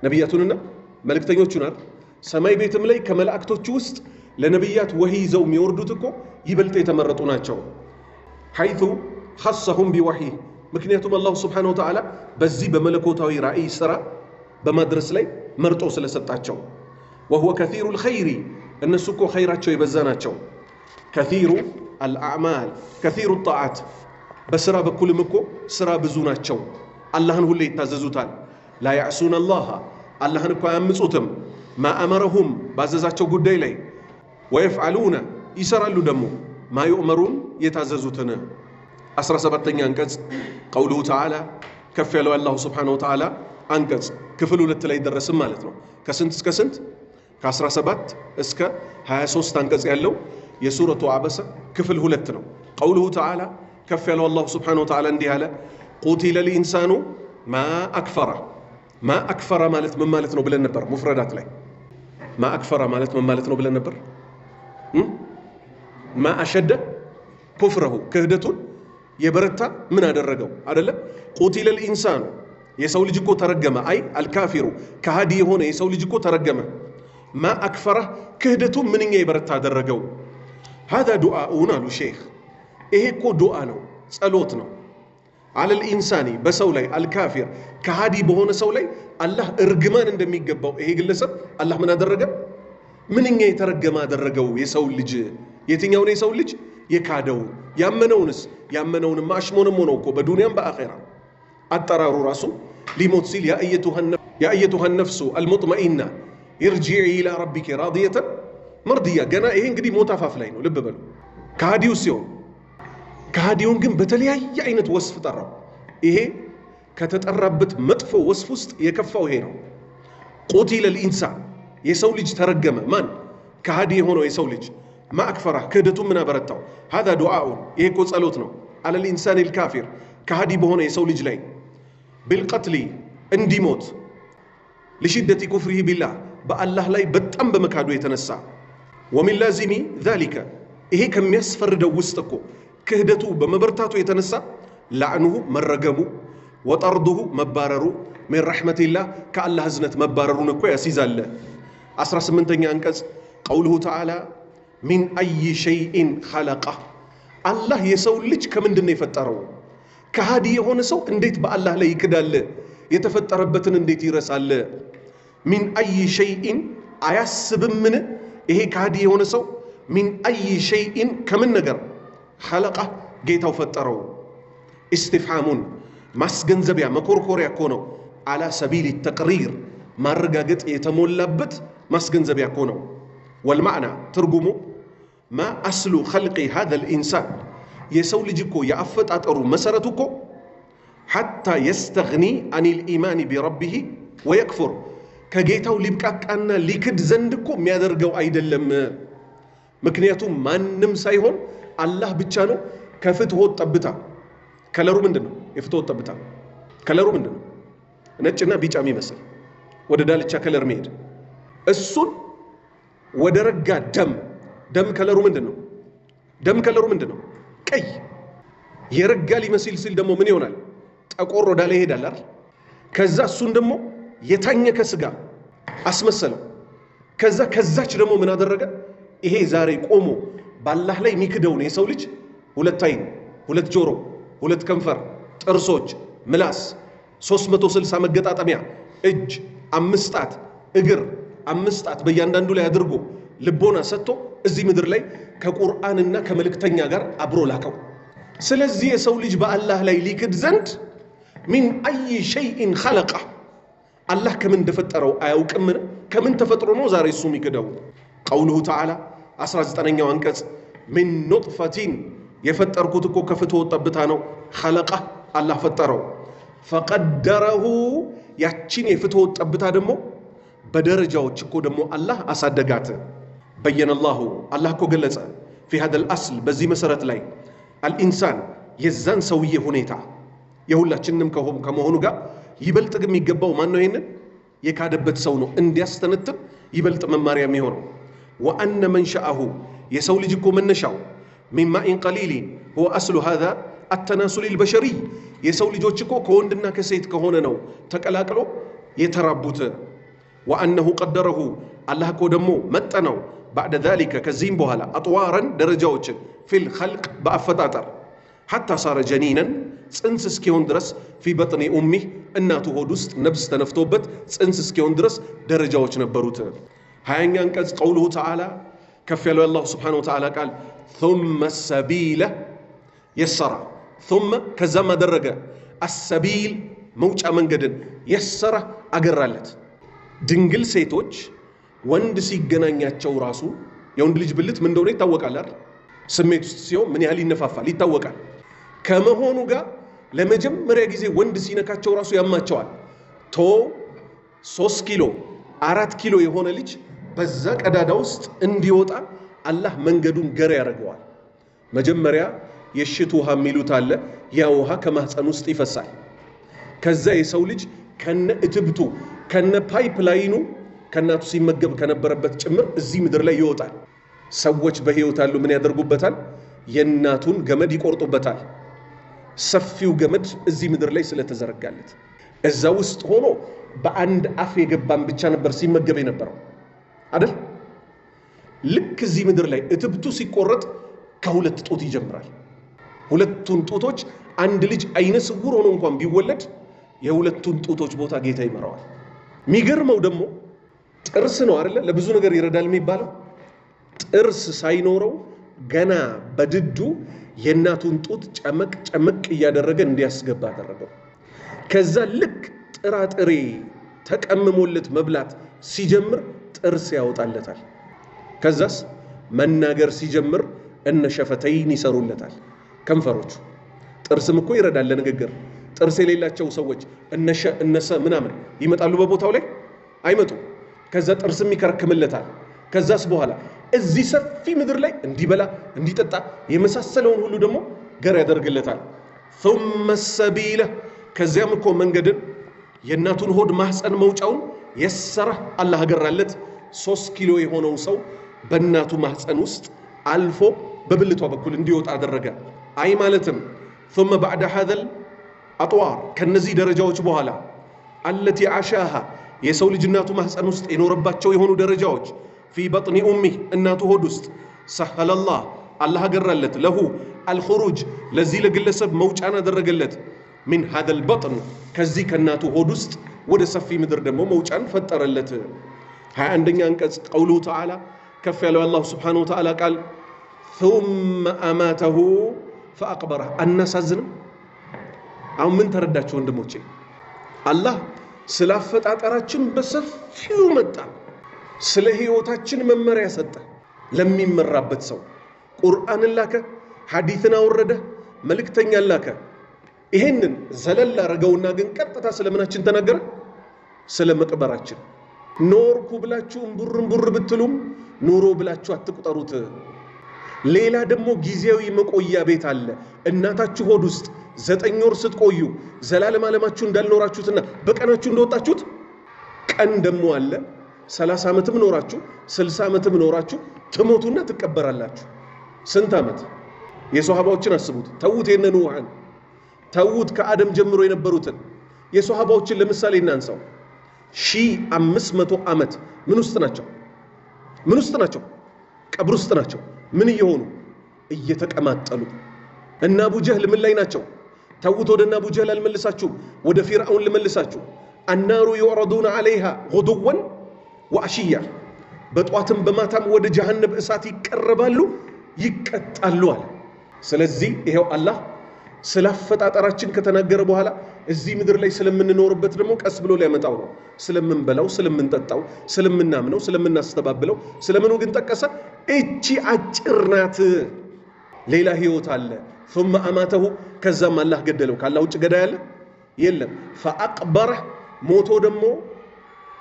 ነቢያቱንና መልእክተኞቹን አይደል? ሰማይ ቤትም ላይ ከመላእክቶቹ ውስጥ ለነቢያት ወህይ ይዘው የሚወርዱት እኮ ይበልጥ የተመረጡ ናቸው። ሐይቱ ኸሰሁም ቢወህይ ምክንያቱም አላሁ ስብሓነሁ ወተዓላ በዚህ በመለኮታዊ ራእይ ስራ በማድረስ ላይ መርጦ ስለሰጣቸው። ወሁወ ከሲሩል ኸይሪ እነሱ እኮ ኸይራቸው የበዛ ናቸው። ከሲሩ አልአዕማል ከሲሩ ጣዓት በስራ በኩልም እኮ ስራ ብዙ ናቸው። አላህን ሁሌ ይታዘዙታል። ላ ያዕሱነ አላህ አላህን እኮ አያምፁትም። ማ አመረሁም ባዘዛቸው ጉዳይ ላይ ወየፍዓሉነ ይሰራሉ ደግሞ ማ ዩእመሩን የታዘዙትን። 17ኛ አንቀጽ ቀውሉሁ ተዓላ ከፍ ያለው አላሁ ስብሓነሁ ወተዓላ አንቀጽ ክፍል 2 ላይ ደረስም ማለት ነው። ከስንት እስከ ስንት? ከ17 እስከ 23 አንቀጽ ያለው የሱረቱ አበሰ ክፍል 2 ነው። ቀውሉሁ ተዓላ ከፍ ያለው አላሁ ስብሓነሁ ወተዓላ እንዲህ አለ፣ ቁቲለል ኢንሳኑ ማ አክፈራ ማለት ምን ማለት ነው ብለን ነበር። ሙፍረዳት ላይ ማ አክፈራ ማለት ምን ማለት ነው ብለን ነበር። ማ አሸደ ኩፍረሁ ክህደቱን የበረታ ምን አደረገው አይደለም። ቁቲለል ኢንሳኑ የሰው ልጅ እኮ ተረገመ። አይ አልካፊሩ ከሃዲ የሆነ የሰው ልጅ እኮ ተረገመ። ማ አክፈራ ክህደቱን ምንኛ የበረታ አደረገው። ሃዛ ዱዓኡን አሉ ሼኽ፣ ይሄ እኮ ዱዓ ነው፣ ጸሎት ነው። አለል ኢንሳኒ በሰው ላይ አልካፊር ከሃዲ በሆነ ሰው ላይ አላህ እርግማን እንደሚገባው ይሄ ግለሰብ አላህ ምን አደረገ? ምንኛ የተረገመ አደረገው የሰው ልጅ። የትኛውን የሰው ልጅ? የካደው። ያመነውንማ አሽሞንም ሆነው እኮ በዱንያም በአኼራ አጠራሩ ራሱ ሊሞት ሲል ያ አየቱሃ ነፍሱ አልሙጥመኢና ኢርጂዒ ኢላ ረቢኪ ራዲየተን መርድያ። ገና ይሄ እንግዲህ ሞት አፋፍ ላይ ነው። ልብ በሉ። ከሃዲው ሲሆን ከሃዲውን ግን በተለያየ አይነት ወስፍ ጠራው። ይሄ ከተጠራበት መጥፎ ወስፍ ውስጥ የከፋው ይሄ ነው። ቁቲለል ኢንሳን የሰው ልጅ ተረገመ። ማን? ከሃዲ የሆነው የሰው ልጅ። ማአክፈራ ክህደቱን ምን አበረታው? ሃዛ ዱዓኡን ይሄ እኮ ጸሎት ነው። አለል ኢንሳን ልካፊር ከሃዲ በሆነ የሰው ልጅ ላይ ቢልቀትሊ እንዲሞት ለሽደቲ ኩፍሪሂ ቢላህ በአላህ ላይ በጣም በመካዱ የተነሳ ወሚን ላዚሚ ዛሊከ ይሄ ከሚያስፈርደው ውስጥ እኮ ክህደቱ በመበርታቱ የተነሳ ላዕኑሁ መረገሙ ወጠርዱሁ መባረሩ ሚን ረሕመቲላህ ከአላህ እዝነት መባረሩን እኮ ያስይዛለ። 18ኛ አንቀጽ ቀውሉሁ ተዓላ ሚን አይ ሸይኢን ኸለቀህ አላህ የሰው ልጅ ከምንድን ነው የፈጠረው? ከሃዲ የሆነ ሰው እንዴት በአላህ ላይ ይክዳል? የተፈጠረበትን እንዴት ይረሳል? ሚን አይ ሸይኢን አያስብምን? ይሄ ከሃዲ የሆነ ሰው ሚን አይ ሸይኢን ከምን ነገር ኸለቀህ ጌታው ፈጠረው። ኢስቲፍሃሙን ማስገንዘቢያ መኮርኮሪያ እኮ ነው። አላ ሰቢል ተቅሪር ማረጋገጥ የተሞላበት ማስገንዘቢያ እኮ ነው። ወልማዕና ትርጉሙ ማ አስሉ ኸልቂ ሃዘል ኢንሳን የሰው ልጅ እኮ የአፈጣጠሩ መሰረቱ እኮ ሐታ የስተግኒ አኒል ኢማኒ ቢረቢሂ ወየክፉር ከጌታው ሊብቃቃና ሊክድ ዘንድ እኮ የሚያደርገው አይደለም። ምክንያቱም ማንም ሳይሆን አላህ ብቻ ነው። ከፍትወት ጠብታ ከለሩ ምንድን ነው? የፍትወት ጠብታ ከለሩ ምንድን ነው? ነጭና ቢጫ የሚመስል ወደ ዳልቻ ከለር መሄድ እሱን ወደ ረጋ ደም ከለሩ ምንድን ነው? ደም ከለሩ ምንድን ነው? ቀይ። የረጋ ሊመስል ሲል ደግሞ ምን ይሆናል? ጠቆር ወዳለ ይሄዳል አይደል? ከዛ እሱን ደግሞ የታኘከ ስጋ አስመሰለው። ከዛች ደግሞ ምን አደረገ? ይሄ ዛሬ ቆሞ ባላህ ላይ የሚክደውን የሰው ልጅ 2 አይን፣ 2 ጆሮ፣ 2 ከንፈር፣ ጥርሶች፣ ምላስ፣ 360 መገጣጠሚያ፣ እጅ፣ 5 ጣት፣ እግር 5 ጣት በእያንዳንዱ ላይ አድርጎ ልቦና ሰጥቶ እዚህ ምድር ላይ ከቁርአንና ከመልእክተኛ ጋር አብሮ ላከው። ስለዚህ የሰው ልጅ በአላህ ላይ ሊክድ ዘንድ ሚን አይ ሸይኢን ኸለቀ አላህ ከምን እንደፈጠረው አያውቅምን? ከምን ተፈጥሮ ነው ዛሬ እሱ የሚክደው? ቀውሉሁ ተዓላ 19ኛው አንቀጽ ሚን ኑጥፈቲን የፈጠርኩት እኮ ከፍትወት ጠብታ ነው። ኸለቀ አላህ ፈጠረው። ፈቀደረሁ ያቺን የፍትወት ጠብታ ደግሞ በደረጃዎች እኮ ደግሞ አላህ አሳደጋት። በየነላሁ አላህ እኮ ገለጸ ፊ ሃዘል አስል በዚህ መሰረት ላይ አልኢንሳን የዛን ሰውዬ ሁኔታ የሁላችንም ከመሆኑ ጋር ይበልጥ ግን የሚገባው ማን ነው? ይሄንን የካደበት ሰው ነው እንዲያስተነትን ይበልጥ መማሪያ የሚሆነው። ወአነ መንሸአሁ የሰው ልጅ እኮ መነሻው ሚን ማኢን ቀሊሊን ሁወ አስሉ ሃዛ አተናሱል ልበሸሪይ የሰው ልጆች እኮ ከወንድና ከሴት ከሆነ ነው ተቀላቅሎ የተራቡት። ወአነሁ ቀደረሁ አላህ እኮ ደግሞ መጠነው ባዕደ ዛሊከ ከዚህም በኋላ አጥዋረን ደረጃዎችን ፊል ኸልቅ በአፈጣጠር ሐታ ሳረ ጀኒነን ጽንስ እስኪሆን ድረስ ፊ በጥኒ ኡሚህ እናቱ ሆድ ውስጥ ነብስ ተነፍቶበት ጽንስ እስኪሆን ድረስ ደረጃዎች ነበሩት። 20ኛ አንቀጽ ቀውሉሁ ተዓላ ከፍ ያለው አላሁ ስብሓነሁ ወተዓላ ቃል ثم السبيل የሰራ ثم ከዛም አደረገ አሰቢል መውጫ መንገድን የሰራ አገራለት። ድንግል ሴቶች ወንድ ሲገናኛቸው ራሱ የወንድ ልጅ ብልት ምን እንደሆነ ይታወቃል አይደል? ስሜት ውስጥ ሲሆን ምን ያህል ይነፋፋል ይታወቃል። ከመሆኑ ጋር ለመጀመሪያ ጊዜ ወንድ ሲነካቸው ራሱ ያማቸዋል። 3 ኪሎ 4 ኪሎ የሆነ ልጅ በዛ ቀዳዳ ውስጥ እንዲወጣ አላህ መንገዱን ገር ያደርገዋል። መጀመሪያ የሽት ውሃ የሚሉት አለ። ያ ውሃ ከማህፀን ውስጥ ይፈሳል። ከዛ የሰው ልጅ ከነ እትብቱ ከነ ፓይፕ ላይኑ ከናቱ ሲመገብ ከነበረበት ጭምር እዚህ ምድር ላይ ይወጣል። ሰዎች በህይወት አሉ ምን ያደርጉበታል? የናቱን ገመድ ይቆርጡበታል። ሰፊው ገመድ እዚህ ምድር ላይ ስለተዘረጋለት እዛ ውስጥ ሆኖ በአንድ አፍ የገባን ብቻ ነበር ሲመገብ የነበረው አይደል? ልክ እዚህ ምድር ላይ እትብቱ ሲቆረጥ ከሁለት ጡት ይጀምራል። ሁለቱን ጡቶች አንድ ልጅ አይነ ስውር ሆኖ እንኳን ቢወለድ የሁለቱን ጡቶች ቦታ ጌታ ይመራዋል። የሚገርመው ደግሞ ጥርስ ነው አይደለ? ለብዙ ነገር ይረዳል የሚባለው ጥርስ ሳይኖረው ገና በድዱ የእናቱን ጡት ጨመቅ እያደረገ እንዲያስገባ አደረገው። ከዛ ልክ ጥራጥሬ ተቀምሞለት መብላት ሲጀምር ጥርስ ያወጣለታል። ከዛስ መናገር ሲጀምር እነ ሸፈተይን ይሰሩለታል ከንፈሮቹ። ጥርስም እኮ ይረዳል ለንግግር። ጥርስ የሌላቸው ሰዎች እነሰ ምናምን ይመጣሉ በቦታው ላይ አይመጡ። ከዛ ጥርስም ይከረክምለታል። ከዛስ በኋላ እዚህ ሰፊ ምድር ላይ እንዲበላ እንዲጠጣ የመሳሰለውን ሁሉ ደግሞ ገር ያደርግለታል። ثم السبيل ከዚያም እኮ መንገድን የእናቱን ሆድ ማህፀን መውጫውን የሰራ አላህ ገራለት። 3 ኪሎ የሆነው ሰው በእናቱ ማህፀን ውስጥ አልፎ በብልቷ በኩል እንዲወጣ አደረገ። አይ ማለትም ثم بعد هذا الأطوار ከነዚህ ደረጃዎች በኋላ التي عاشاها የሰው ልጅ እናቱ ማህፀን ውስጥ የኖረባቸው የሆኑ ደረጃዎች في بطن أمه እናቱ ሆድ ውስጥ سهل الله አላህ ገራለት ለሁ الخروج ለዚህ ለግለሰብ መውጫን አደረገለት من هذا البطن ከዚህ ከእናቱ ሆድ ውስጥ ወደ ሰፊ ምድር ደግሞ መውጫን ፈጠረለት። 21ኛ አንቀጽ ቀውሉሁ ተዓላ ከፍ ያለው አላሁ ስብሓነሁ ወተዓላ ቃል ثم أماته فأقبره አናሳዝንም? አሁን ምን ተረዳችሁ ወንድሞቼ? አላህ ስለ አፈጣጠራችን በሰፊው መጣ። ስለ ህይወታችን መመሪያ ሰጠ። ለሚመራበት ሰው ቁርአንን ላከ፣ ሐዲስን አወረደ፣ መልእክተኛ ላከ። ይሄንን ዘለል አረገውና ግን ቀጥታ ስለምናችን ተናገረ? ስለ መቅበራችን። ኖርኩ ብላችሁ እምቡር ብትሉም ኑሮ ብላችሁ አትቁጠሩት። ሌላ ደግሞ ጊዜያዊ መቆያ ቤት አለ። እናታችሁ ሆድ ውስጥ 9 ወር ስትቆዩ ዘላለም ዓለማችሁ እንዳልኖራችሁትና በቀናችሁ እንደወጣችሁት ቀን ደግሞ አለ። 30 ዓመትም ኖራችሁ 60 ዓመትም ኖራችሁ ትሞቱና ትቀበራላችሁ። ስንት ዓመት? የሷሃባዎችን አስቡት። ተውት የነኑ ውሃን ተውት፣ ከአደም ጀምሮ የነበሩትን የሷሃባዎችን ለምሳሌ እናንሳው። 1500 ዓመት ምን ውስጥ ናቸው? ምን ውስጥ ናቸው? ቀብር ውስጥ ናቸው። ምን እየሆኑ? እየተቀማጠሉ። እና አቡ ጀህል ምን ላይ ናቸው? ተውት፣ ወደ እና አቡ ጀህል አልመልሳችሁም፣ ወደ ፊርዓውን ልመልሳችሁ። النار يعرضون عليها غدوا وعشيا በጧትም በማታም ወደ ጀሃነም እሳት ይቀርባሉ ይቀጣሉ አለ። ስለዚህ ይሄው አላህ ስላፈጣጠራችን ከተናገረ በኋላ እዚህ ምድር ላይ ስለምንኖርበት ደግሞ ቀስ ብሎ ሊያመጣው ነው። ስለምንበላው፣ ስለምንጠጣው፣ ስለምናምነው፣ ስለምናስተባብለው ስለምኑ ግን ጠቀሰ? እቺ አጭር ናት። ሌላ ህይወት አለ። ثم أماته ከዛም አላህ ገደለው። ካላህ ውጭ ገዳይ አለ? የለም። فأقبره ሞቶ ደግሞ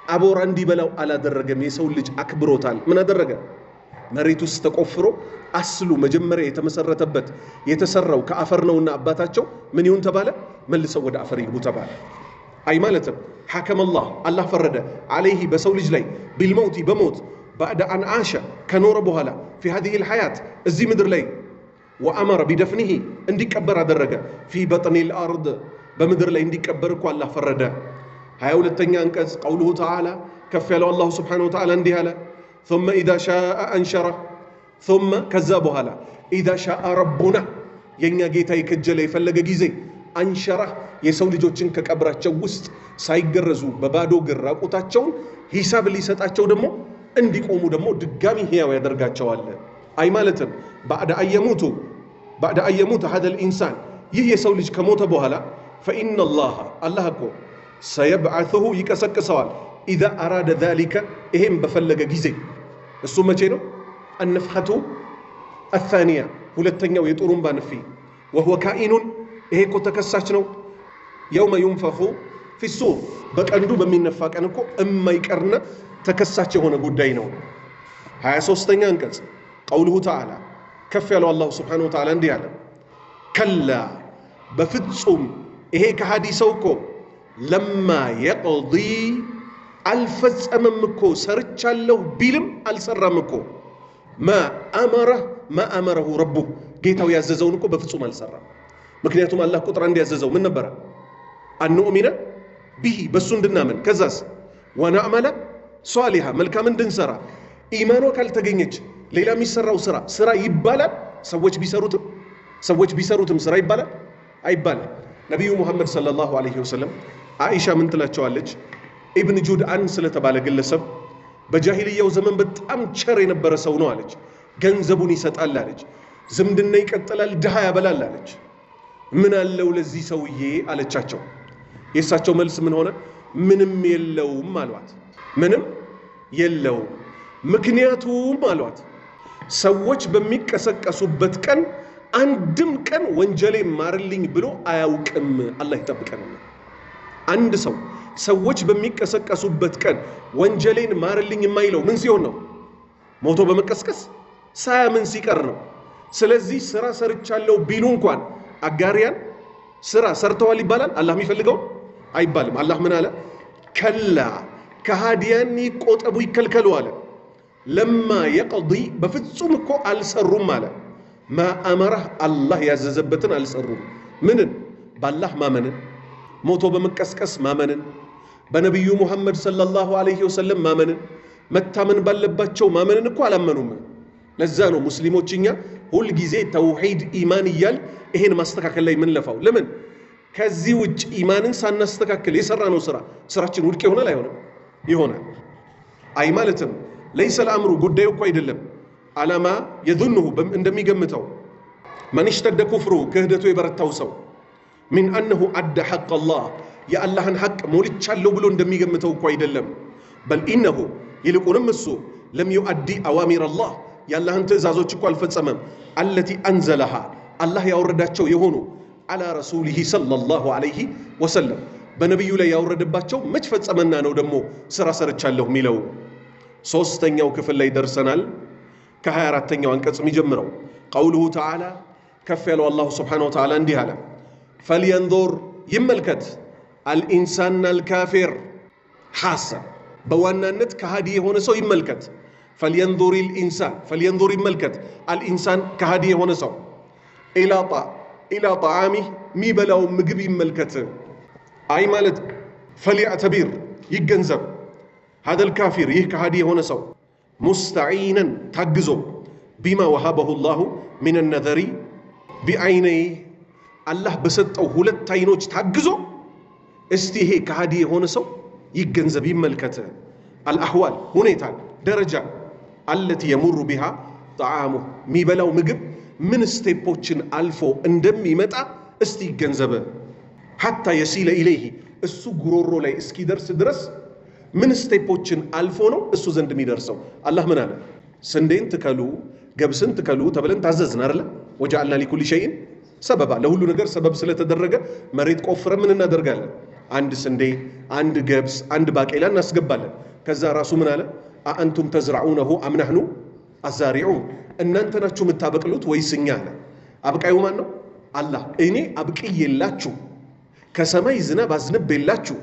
አቦራ እንዲበላው አላደረገም። የሰው ልጅ አክብሮታል። ምን አደረገ? መሬት ውስጥ ተቆፍሮ አስሉ መጀመሪያ የተመሰረተበት የተሰራው ከአፈር ነውና አባታቸው ምን ይሁን ተባለ? መልሰው ወደ አፈር ይግቡ ተባለ። አይ ማለትም ሐከመ አላህ ፈረደ አለይህ በሰው ልጅ ላይ ቢልመውቲ በሞት ባዕደ አን ዓሸ ከኖረ በኋላ ፊ ሃዚሂ ልሐያት እዚህ ምድር ላይ ወአመረ ቢደፍኒሂ እንዲቀበር አደረገ ፊ በጥኒል አርድ በምድር ላይ እንዲቀበር እኮ አላህ ፈረደ። 22ኛ አንቀጽ ቀውሉሁ ተዓላ ከፍ ያለው አላሁ ስብሓነሁ ወተዓላ እንዲህ አለ ثم إذا شاء أنشره ثم ከዛ በኋላ إذا شاء ربنا የኛ ጌታ የከጀለ የፈለገ ጊዜ አንሸራህ የሰው ልጆችን ከቀብራቸው ውስጥ ሳይገረዙ በባዶ እግር ራቁታቸውን ሂሳብ ሊሰጣቸው ደግሞ እንዲቆሙ ደግሞ ድጋሚ ሕያው ያደርጋቸዋል። አይ ማለትም ባዕደ አየሙት هذا الإنسان ይህ የሰው ልጅ ከሞተ በኋላ فإن الله አላህ እኮ ሰየብዓثሁ ይቀሰቅሰዋል إذا أراد ذلك ይሄም በፈለገ ጊዜ እሱ መቼ ነው? النفخة الثانية ሁለተኛው የጡሩምባ ንፊ وهو كائن ይሄ እኮ ተከሳች ነው يوم ينفخ في الصور በቀንዱ በሚነፋ ቀን እኮ የማይቀርና ተከሳች የሆነ ጉዳይ ነው። 23ኛ አንቀጽ ቀውሉሁ ተዓላ ከፍ ያለው አላሁ ስብሓነሁ ወተዓላ እንዲህ አለ ከላ በፍጹም ይሄ ከሃዲ ሰው እኮ ለማ የቅዲ አልፈጸመም እኮ ሰርቻለሁ ቢልም አልሰራም እኮ ማ አመረሁ ረቡህ ጌታው ያዘዘውን እኮ በፍጹም አልሰራም። ምክንያቱም አላህ ቁጥር አንድ ያዘዘው ምን ነበረ? አንኡሚነ ቢሂ በሱ እንድናምን ከዛስ ወነዕመለ ሷሊሃ መልካም እንድንሰራ። ኢማኗ ካልተገኘች ሌላ የሚሰራው ስራ ይባላል? ሰዎች ቢሰሩትም ስራ ይባላል? አይባልም። ነቢዩ ሙሐመድ ሰለላሁ ዐለይሂ ወሰለም አኢሻ ምን ትላቸዋለች? ኢብን ጁድአን ስለተባለ ግለሰብ በጃሂልያው ዘመን በጣም ቸር የነበረ ሰው ነው አለች። ገንዘቡን ይሰጣል አለች። ዝምድና ይቀጥላል፣ ድሃ ያበላል አለች። ምን አለው ለዚህ ሰውዬ አለቻቸው። የእሳቸው መልስ ምን ሆነ? ምንም የለውም አሏት። ምንም የለውም። ምክንያቱም አሏት ሰዎች በሚቀሰቀሱበት ቀን አንድም ቀን ወንጀሌ ማርልኝ ብሎ አያውቅም። አላህ ይጠብቀን። አንድ ሰው ሰዎች በሚቀሰቀሱበት ቀን ወንጀሌን ማርልኝ የማይለው ምን ሲሆን ነው? ሞቶ በመቀስቀስ ሳያምን ሲቀር ነው። ስለዚህ ስራ ሰርቻለሁ ቢሉ እንኳን አጋሪያን ስራ ሰርተዋል ይባላል? አላህ የሚፈልገው አይባልም። አላህ ምን አለ? ከላ ከሃዲያን ይቆጠቡ ይከልከሉ አለ። ለማ የቅዲ በፍጹም እኮ አልሰሩም አለ። ማ አመረህ አላህ ያዘዘበትን አልሰሩም። ምንን? በአላህ ማመንን፣ ሞቶ በመቀስቀስ ማመንን፣ በነቢዩ ሙሐመድ ሰለላሁ ዐለይሂ ወሰለም ማመንን፣ መታመን ባለባቸው ማመንን እኮ አላመኑም። ለዛ ነው ሙስሊሞች እኛ ሁልጊዜ ተውሂድ ኢማን እያል ይሄን ማስተካከል ላይ የምንለፋው። ለምን? ከዚህ ውጭ ኢማንን ሳናስተካከል የሰራነው ስራችን ውድቅ ይሆናል አይሆንም? ይሆናል። አይ ማለትም ለይሰ ልአምሩ ጉዳዩ እኮ አይደለም አላማ የዙንሁ እንደሚገምተው መን ሽተደ ኩፍሩ ክህደቱ የበረታው ሰው ሚን አነሁ አደ ሐቅ አላህ የአላህን ሐቅ ሞልቻለሁ ብሎ እንደሚገምተው እኮ አይደለም። በል ኢነሁ ይልቁንም እሱ ለም ዩአዲ አዋሚር አላህ የአላህን ትእዛዞች እኮ አልፈጸመም። አለቲ አንዘለሃ አላህ ያወረዳቸው የሆኑ አላ ረሱሊሂ ሰለላሁ ዐለይሂ ወሰለም በነቢዩ ላይ ያወረደባቸው መች ፈጸመና ነው ደግሞ ስራ ሰርቻለሁ የሚለው? ሶስተኛው ክፍል ላይ ደርሰናል። ከ24ኛው አንቀጽ የሚጀምረው ቀውሉሁ ተዓላ ከፍ ያለው አላሁ ስብሓነሁ ወተዓላ እንዲህ አለ ፈልየንዙር ይመልከት አልኢንሳን አልካፊር ሐሰ በዋናነት ከሃዲ የሆነ ሰው ይመልከት። ፈልየንዙር ልኢንሳን ፈልየንዙር ይመልከት አልኢንሳን ከሃዲ የሆነ ሰው ኢላ ጣዓሚህ የሚበላው ምግብ ይመልከት። አይ ማለት ፈልያዕተቢር ይገንዘብ هذا الكافر ይህ ከሃዲ የሆነ ሰው ሙስተዒነን ታግዞ ቢማ ወሃበሁ ላሁ ሚን ነዘሪ ቢዐይነይህ አላህ በሰጠው ሁለት አይኖች ታግዞ እስቲ ይሄ ከሃዲ የሆነ ሰው ይገንዘብ ይመልከት። አልአህዋል ሁኔታ ደረጃ አለቲ የሙሩ ቢሃ ጣዓሙ የሚበላው ምግብ ምን ስቴፖችን አልፎ እንደሚመጣ እስቲ ይገንዘበ። ሐታ የሲለ ኢለይህ እሱ ጉሮሮ ላይ እስኪደርስ ድረስ ምን ስቴፖችን አልፎ ነው እሱ ዘንድ የሚደርሰው? አላህ ምን አለ? ስንዴን ትከሉ ገብስን ትከሉ ተብለን ታዘዝን አይደለ? ወጀዐልና ሊኩሊ ሸይን ሰበባ ለሁሉ ነገር ሰበብ ስለተደረገ መሬት ቆፍረ ምን እናደርጋለን? አንድ ስንዴ፣ አንድ ገብስ፣ አንድ ባቄላ እናስገባለን። ከዛ ራሱ ምን አለ? አአንቱም ተዝራዑነሁ አም ነሕኑ አዛሪዑን እናንተ ናችሁ የምታበቅሉት ወይስ እኛ አለ። አብቃዩ ማን ነው? አላህ። እኔ አብቅዬላችሁ ከሰማይ ዝናብ አዝንቤላችሁ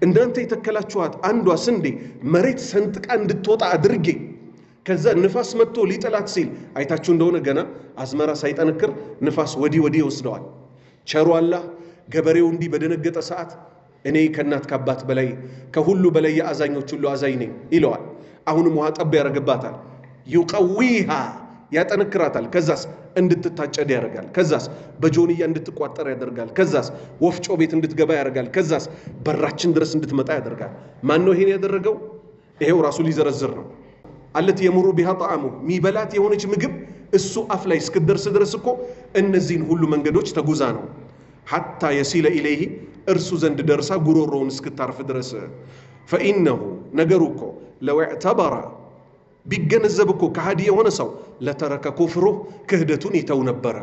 እናንተ የተከላችኋት አንዷ ስንዴ መሬት ሰንጥቃ እንድትወጣ አድርጌ ከዛ ንፋስ መጥቶ ሊጠላት ሲል አይታችሁ እንደሆነ ገና አዝመራ ሳይጠነክር ንፋስ ወዲህ ይወስደዋል። ቸሩ አላህ ገበሬው እንዲህ በደነገጠ ሰዓት እኔ ከእናት ከአባት በላይ ከሁሉ በላይ የአዛኞች ሁሉ አዛኝ ነኝ ይለዋል። አሁንም ውሃ ጠብ ያደርግባታል። ዩቀዊሃ ያጠነክራታል። ከዛስ እንድትታጨድ ያደርጋል። ከዛስ በጆንያ እንድትቋጠር ያደርጋል። ከዛስ ወፍጮ ቤት እንድትገባ ያደርጋል። ከዛስ በራችን ድረስ እንድትመጣ ያደርጋል። ማን ነው ይሄን ያደረገው? ይሄው ራሱ ሊዘረዝር ነው። አለት የሙሩ ቢሃ ጣዕሙ ሚበላት የሆነች ምግብ እሱ አፍ ላይ እስክደርስ ድረስ እኮ እነዚህን ሁሉ መንገዶች ተጉዛ ነው። ሐታ የሲለ ኢለይሂ እርሱ ዘንድ ደርሳ ጉሮሮውን እስክታርፍ ድረስ። ፈኢነሁ ነገሩ እኮ ለው ዕተበራ ቢገነዘብ እኮ ከሃዲ የሆነ ሰው ለተረከ ኩፍሩ ክህደቱን ይተው ነበረ።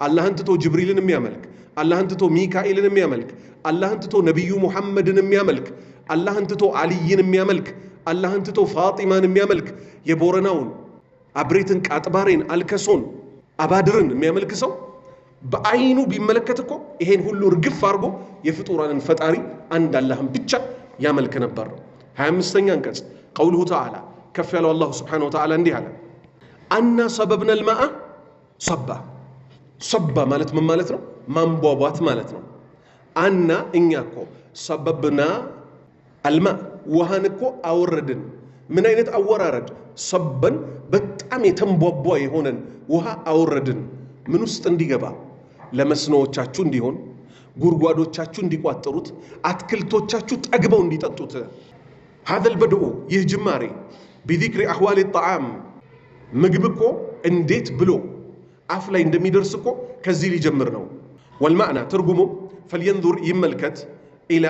አላህን ትቶ ጅብሪልን የሚያመልክ፣ አላህን ትቶ ሚካኤልን የሚያመልክ፣ አላህን ትቶ ነቢዩ ሙሐመድን የሚያመልክ፣ አላህን ትቶ አልይን የሚያመልክ፣ አላህን ትቶ ፋጢማን የሚያመልክ፣ የቦረናውን አብሬትን፣ ቃጥባሬን፣ አልከሶን፣ አባድርን የሚያመልክ ሰው በአይኑ ቢመለከት እኮ ይሄን ሁሉ ርግፍ አድርጎ የፍጡራንን ፈጣሪ አንድ አላህን ብቻ ያመልክ ነበር። 25ኛ አንቀጽ ቀውሉሁ ተዓላ ከፍ ያለው አላሁ ስብሓነሁ ወተዓላ እንዲህ አለ፣ አና ሰበብነ ልማአ ሰባ። ሰባ ማለት ምን ማለት ነው? ማንቧቧት ማለት ነው። አና እኛ እኮ ሰበብና አልማ ውሃን እኮ አወረድን። ምን አይነት አወራረድ? ሰበን በጣም የተንቧቧ የሆነን ውሃ አወረድን። ምን ውስጥ እንዲገባ? ለመስኖዎቻችሁ እንዲሆን፣ ጉድጓዶቻችሁ እንዲቋጠሩት፣ አትክልቶቻችሁ ጠግበው እንዲጠጡት። ሀዘል በድኡ ይህ ጅማሬ ቢዚክሪ አህዋል ጣዓም ምግብ እኮ እንዴት ብሎ አፍ ላይ እንደሚደርስ እኮ ከዚህ ሊጀምር ነው። ወልማዕና ትርጉሙ ፈልየንዙር ይመልከት፣ ኢላ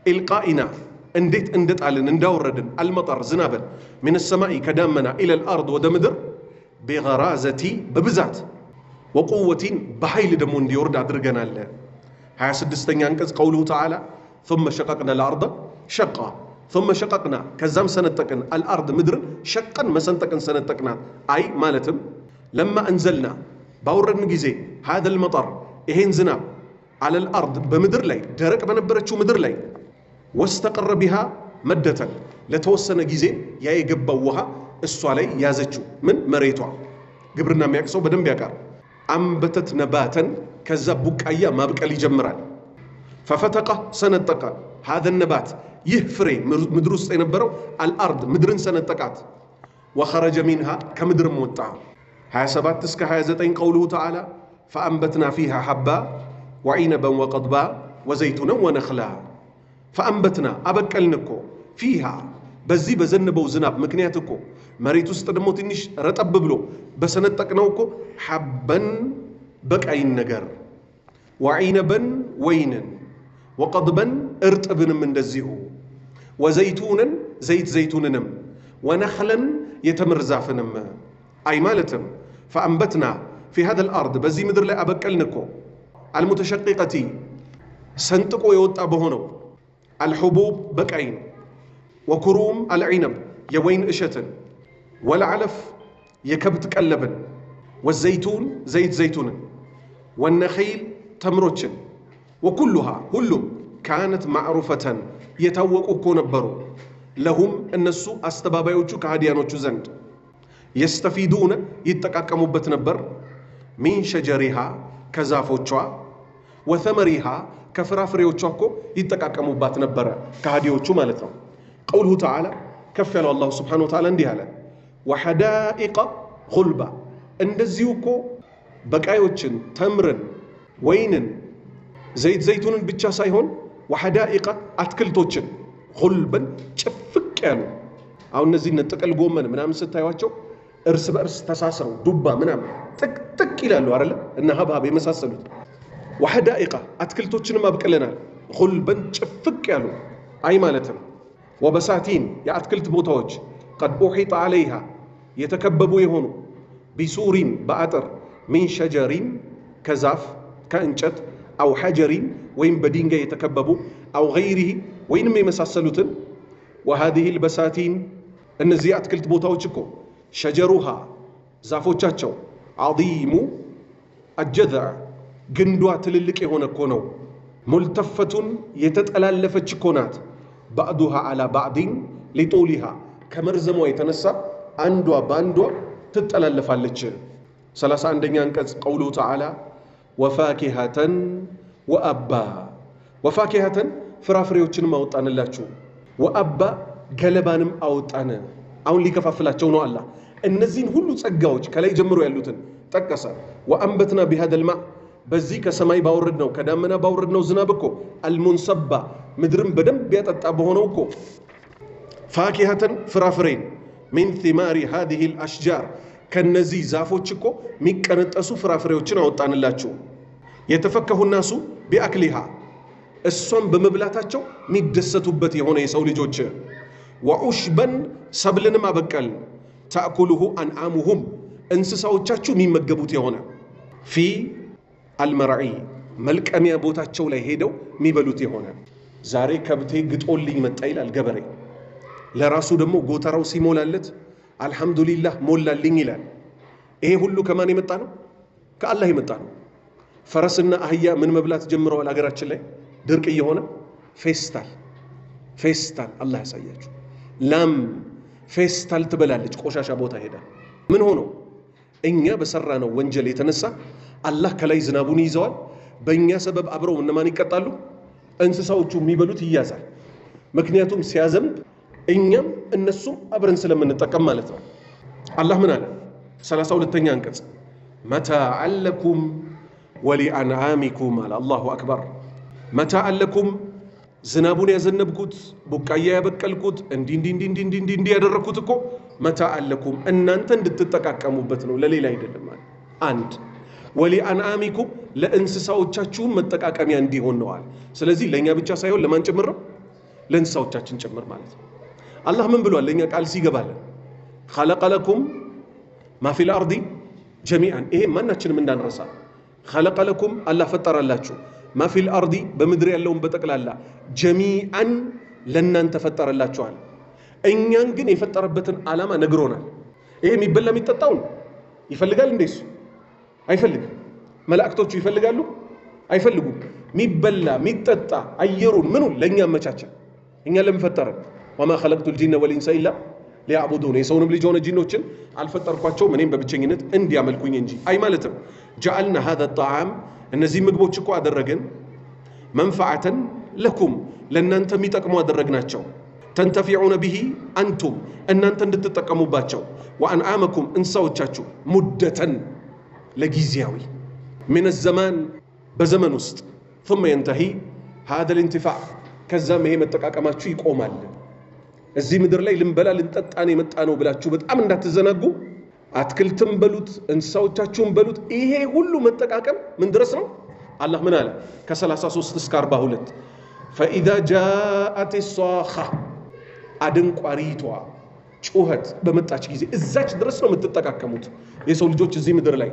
ኢልቃኢና እንዴት እንደጣልን እንዳወረድን፣ አልመጠር ዝናበን፣ ሚን ሰማኢ ከዳመና ኢለል አርድ ወደ ምድር፣ ቢገራዘቲ በብዛት፣ ወቁወቲን በኃይል ደግሞ እንዲወርድ አድርገናል። 26ኛ አንቀጽ ቀውሉሁ ተዓላ ثم شققنا الأرض شقا ثم شققنا ከዛም ሰነጠቅን አልአርድ ምድርን ሸቀን መሰንጠቅን ሰነጠቅናት። አይ ማለትም ለማ እንዘልና ባወረድን ጊዜ هذا المطر ይሄን ዝናብ على الأرض በምድር ላይ ደረቅ በነበረችው ምድር ላይ ወስተቀረ ቢሃ መደተን ለተወሰነ ጊዜ ያ የገባው ውሃ እሷ ላይ ያዘችው ምን መሬቷ። ግብርና የሚያቅሰው በደንብ ያውቃል። አንበተት ነባተን ከዛ ቡቃያ ማብቀል ይጀምራል። ፈፈተቀ ሰነጠቀ هذا النبات ይህ ፍሬ ምድር ውስጥ የነበረው አልአርድ ምድርን ሰነጠቃት። ወኸረጀ ሚንሃ ከምድርም ወጣ። 27 እስከ 29 ቀውሉሁ ተዓላ ፈአንበትና ፊሃ ሐባ ወዒነበን ወቀድባ ወዘይቱነን ወነኽላ። ፈአንበትና አበቀልን እኮ ፊሃ በዚህ በዘነበው ዝናብ ምክንያት እኮ መሬት ውስጥ ደግሞ ትንሽ ረጠብ ብሎ በሰነጠቅነው እኮ ሐበን በቃይን ነገር፣ ወዒነበን ወይንን፣ ወቀድበን እርጥብንም እንደዚሁ፣ ወዘይቱንን ዘይቱንንም፣ ወነኽለን የተምር ዛፍንም። አይ ማለትም ፈአንበትና ፊ ሃዘል አርድ በዚህ ምድር ላይ አበቀልን እኮ አልሙተሸቂቀቲ ሰንጥቆ የወጣ በሆነው፣ አልሑቡብ በቃይን፣ ወኩሩም አልዒነብ የወይን እሸትን፣ ወልዓለፍ የከብት ቀለብን፣ ወዘይቱን ዘይቱንን፣ ወነኺል ተምሮችን፣ ወኩሉሃ ሁሉም ካነት ማዕሩፈተን የታወቁ እኮ ነበሩ፣ ለሁም እነሱ አስተባባዮቹ ከሃዲያኖቹ ዘንድ፣ የስተፊዱነ ይጠቃቀሙበት ነበር፣ ሚን ሸጀሪሃ ከዛፎቿ፣ ወተመሪሃ ከፍራፍሬዎቿ እኮ ይጠቃቀሙባት ነበረ ከሃዲዎቹ ማለት ነው። ቀውሉሁ ተዓላ ከፍ ያለው አላሁ ስብሓነሁ ወተዓላ እንዲህ አለ፣ ወሐዳኢቀ ጉልባ እንደዚሁ እኮ በቃዮችን፣ ተምርን፣ ወይንን፣ ዘይቱንን ብቻ ሳይሆን ወሐዳኢቀ አትክልቶችን፣ ጉልበን ጭፍቅ ያሉ። አሁን እነዚህ ጥቅል ጎመን ምናምን ስታዩቸው እርስ በእርስ ተሳስረው ዱባ ምናምን ጥቅጥቅ ይላሉ አይደለ? እና ሀብሀብ የመሳሰሉት ወሐዳኢቀ አትክልቶችንም አብቅለናል፣ ጉልበን ጭፍቅ ያሉ። አይ ማለትም ወበሳቲን የአትክልት ቦታዎች፣ ቀድ ኡሒጠ ዓለይሃ የተከበቡ የሆኑ፣ ቢሱሪን በአጥር፣ ሚን ሸጀሪን ከዛፍ ከእንጨት፣ አው ሐጀሪን ወይም በድንጋይ የተከበቡ፣ አው ገይሪሂ ወይንም የመሳሰሉትን። ወሃዚሂ ልበሳቲን እነዚህ የአትክልት ቦታዎች እኮ ሸጀሩሃ ዛፎቻቸው፣ ዐዚሙ አጀዘዕ ግንዷ ትልልቅ የሆነ እኮ ነው፣ ሙልተፈቱን የተጠላለፈች እኮ ናት፣ ባዕዱሃ አላ ባዕዲን ሊጡሊሃ ከመርዘሟ የተነሳ አንዷ በአንዷ ትጠላለፋለች። 31ኛ አንቀጽ ቀውሉ ተዓላ ወፋኪሃተን ወአባ ወፋኪሃተን ፍራፍሬዎችንም አወጣንላችሁ ወአባ ገለባንም አወጣን። አሁን ሊከፋፍላቸው ነው አላህ። እነዚህን ሁሉ ጸጋዎች ከላይ ጀምሮ ያሉትን ጠቀሰ። ወአንበትና ቢሃደል ማእ በዚህ ከሰማይ ባወረድ ነው ከዳመና ባወረድ ነው ዝናብ እኮ አልሙንሰባ ምድርን በደንብ ያጠጣ በሆነው እኮ ፋኪሃተን ፍራፍሬን ሚን ቲማሪ ሃዲሂል አሽጃር ከነዚህ ዛፎች እኮ የሚቀነጠሱ ፍራፍሬዎችን አወጣንላችሁ። የተፈከሁ ናሱ ቢአክሊሃ እሷን በመብላታቸው የሚደሰቱበት የሆነ የሰው ልጆች ወዑሽበን ሰብልንም አበቀል ተእኩሉሁ አንዓሙሁም እንስሳዎቻችሁ የሚመገቡት የሆነ ፊ አልመርዒ መልቀሚያ ቦታቸው ላይ ሄደው የሚበሉት የሆነ ዛሬ ከብቴ ግጦልኝ መጣ ይላል ገበሬ። ለራሱ ደግሞ ጎተራው ሲሞላለት አልሐምዱሊላህ ሞላልኝ ይላል። ይሄ ሁሉ ከማን የመጣ ነው? ከአላህ የመጣ ነው። ፈረስና አህያ ምን መብላት ጀምረዋል አገራችን ላይ ድርቅ እየሆነ ፌስታል አላህ ያሳያችሁ። ላም ፌስታል ትበላለች ቆሻሻ ቦታ ሄዳ። ምን ሆኖ እኛ በሰራ ነው ወንጀል የተነሳ አላህ ከላይ ዝናቡን ይዘዋል። በእኛ ሰበብ አብረው እነማን ይቀጣሉ? እንስሳዎቹ የሚበሉት ይያዛል። ምክንያቱም ሲያዘንብ እኛም እነሱም አብረን ስለምንጠቀም ማለት ነው። አላህ ምን አለ? 32ኛ አንቀጽ መታዐን ለኩም ወሊአንዓሚኩም አለ። አላሁ አክበር። መታዐን ለኩም ዝናቡን ያዘነብኩት ቡቃያ ያበቀልኩት እንዲህ ያደረግኩት እኮ መታዐን ለኩም እናንተ እንድትጠቃቀሙበት ነው፣ ለሌላ አይደለም ማለት አንድ። ወሊአንዓሚኩም ለእንስሳዎቻችሁም መጠቃቀሚያ እንዲሆን ነዋል። ስለዚህ ለእኛ ብቻ ሳይሆን ለማን ጭምር ነው? ለእንስሳዎቻችን ጭምር ማለት ነው። አላህ ምን ብሏል? ለእኛ ቃል ሲገባለን ኸለቀ ለኩም ማ ፊል አርዲ ጀሚአን። ይሄ ማናችንም እንዳንረሳ። ኸለቀ ለኩም አላህ ፈጠረላችሁ ማ ፊል አርዲ በምድር ያለውን በጠቅላላ ጀሚአን ለእናንተ ፈጠረላችኋል። እኛን ግን የፈጠረበትን ዓላማ ነግሮናል። ይሄ የሚበላ የሚጠጣውን ይፈልጋል እንዴ? እሱ አይፈልግም። መላእክቶቹ ይፈልጋሉ? አይፈልጉም። የሚበላ የሚጠጣ አየሩን ምኑን ለእኛ አመቻቸን። እኛ ለምን ፈጠረን? ወማ ኸለቅቱል ጂነ ወልኢንሰ ኢላ ሊያዕቡዱን። የሰውንም ልጅ ሆነ ጂኖችን አልፈጠርኳቸውም እኔም በብቸኝነት እንዲያመልኩኝ እንጂ። አይ ማለትም ጀዐልና ሃዛ ጣዓም እነዚህ ምግቦች እኮ አደረግን መንፈዓተን ለኩም ለእናንተ የሚጠቅሙ አደረግናቸው። ተንተፊዑነ ቢሂ አንቱም እናንተ እንድትጠቀሙባቸው፣ ወአንዓመኩም እንስሳዎቻችሁ ሙደተን ለጊዜያዊ ምን ዘማን በዘመን ውስጥ ثم ينتهي هذا الانتفاع ከዛም ይሄ መጠቃቀማችሁ ይቆማል። እዚህ ምድር ላይ ልንበላ ልንጠጣን የመጣ ነው ብላችሁ በጣም እንዳትዘናጉ። አትክልትም በሉት እንስሳዎቻችሁም በሉት ይሄ ሁሉ መጠቃቀም ምን ድረስ ነው? አላህ ምን አለ? ከ33 እስከ 42 فإذا جاءت الصاخة አደንቋሪቷ ጩኸት በመጣች ጊዜ እዛች ድረስ ነው የምትጠቃቀሙት የሰው ልጆች እዚህ ምድር ላይ።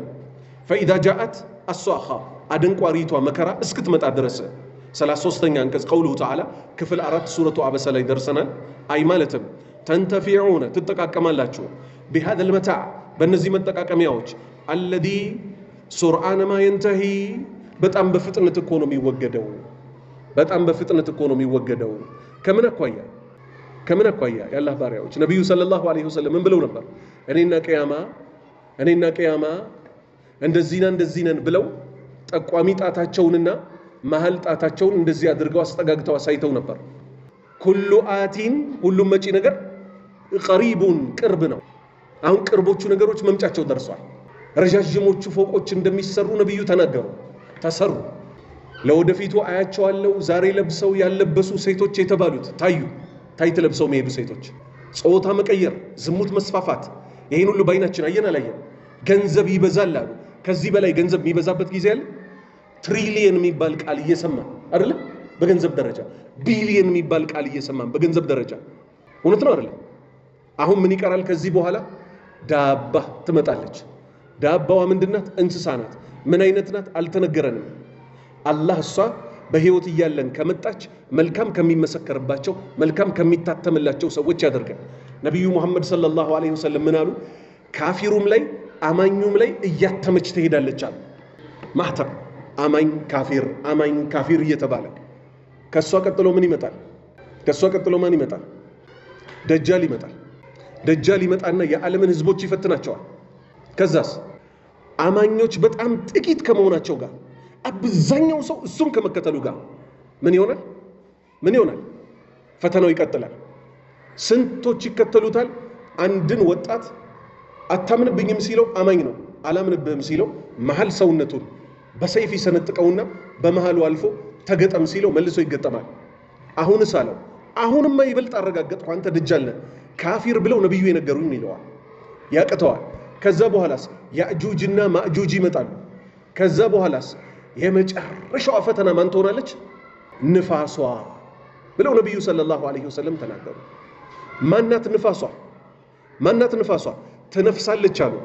فإذا جاءت الصاخة አደንቋሪቷ መከራ እስክትመጣ ድረስ 33ኛ አንቀጽ ቀውሉሁ ተዓላ ክፍል 4 ሱረቱ አበሰ ላይ ደርሰናል። አይ ማለትም ተንተፊዑነ ትጠቃቀማላችሁ بهذا المتاع በእነዚህ መጠቃቀሚያዎች አለዚ ሱርዓነ ማ የንተሂ በጣም በፍጥነት እኮ ነው የሚወገደው። በጣም በፍጥነት እኮ ነው የሚወገደው። ከምን አኳያ የአላህ ባሪያዎች ነቢዩ ሰለላሁ ዐለይሂ ወሰለም ምን ብለው ነበር? እኔና ቅያማ እንደዚህ ነን ብለው ጠቋሚ ጣታቸውንና መሃል ጣታቸውን እንደዚህ አድርገው አስጠጋግተው አሳይተው ነበር። ኩሉ አቲን ሁሉም መጪ ነገር ቀሪቡን ቅርብ ነው። አሁን ቅርቦቹ ነገሮች መምጫቸው ደርሷል። ረጃጅሞቹ ፎቆች እንደሚሰሩ ነብዩ ተናገሩ፣ ተሰሩ። ለወደፊቱ አያቸዋለሁ ዛሬ ለብሰው ያለበሱ ሴቶች የተባሉት ታይት ለብሰው የሚሄዱ ሴቶች፣ ጾታ መቀየር፣ ዝሙት መስፋፋት፣ ይሄን ሁሉ ባይናችን አየን አላየን? ገንዘብ ይበዛል አሉ። ከዚህ በላይ ገንዘብ የሚበዛበት ጊዜ አለ። ትሪሊየን የሚባል ቃል እየሰማን አይደለ? በገንዘብ ደረጃ ቢሊየን የሚባል ቃል እየሰማን በገንዘብ ደረጃ እውነት ነው አይደለ? አሁን ምን ይቀራል? ከዚህ በኋላ ዳባ ትመጣለች። ዳባዋ ምንድናት? እንስሳ ናት። ምን አይነት ናት? አልተነገረንም። አላህ እሷ በህይወት እያለን ከመጣች መልካም ከሚመሰከርባቸው መልካም ከሚታተምላቸው ሰዎች ያደርጋል። ነብዩ መሐመድ ሰለላሁ ዐለይሂ ወሰለም ምን አሉ? ካፊሩም ላይ አማኙም ላይ እያተመች ትሄዳለች አሉ። ማህተም አማኝ ካፊር እየተባለ ከሷ ቀጥሎ ምን ይመጣል? ከሷ ቀጥሎ ማን ይመጣል? ደጃል ይመጣል። ደጃል ይመጣና የዓለምን ህዝቦች ይፈትናቸዋል። ከዛስ አማኞች በጣም ጥቂት ከመሆናቸው ጋር አብዛኛው ሰው እሱን ከመከተሉ ጋር ምን ይሆናል? ፈተናው ይቀጥላል። ስንቶች ይከተሉታል? አንድን ወጣት አታምንብኝም ሲለው አማኝ ነው፣ አላምንብህም ሲለው መሃል ሰውነቱን በሰይፍ ይሰነጥቀውና በመሃሉ አልፎ ተገጠም ሲለው መልሶ ይገጠማል። አሁንስ አለው አሁንማ ይበልጥ አረጋገጥኩ አንተ ደጃል ነህ ካፊር ብለው ነብዩ የነገሩኝ ይለዋል። ያቀተዋል። ከዛ በኋላስ ያእጁጅና ማእጁጅ ይመጣሉ። ከዛ በኋላስ የመጨረሻው ፈተና ማን ትሆናለች? ንፋሷ ብለው ነብዩ ሰለላሁ ዐለይሂ ወሰለም ተናገሩ። ማናት ንፋሷ? ትነፍሳለች አሉ።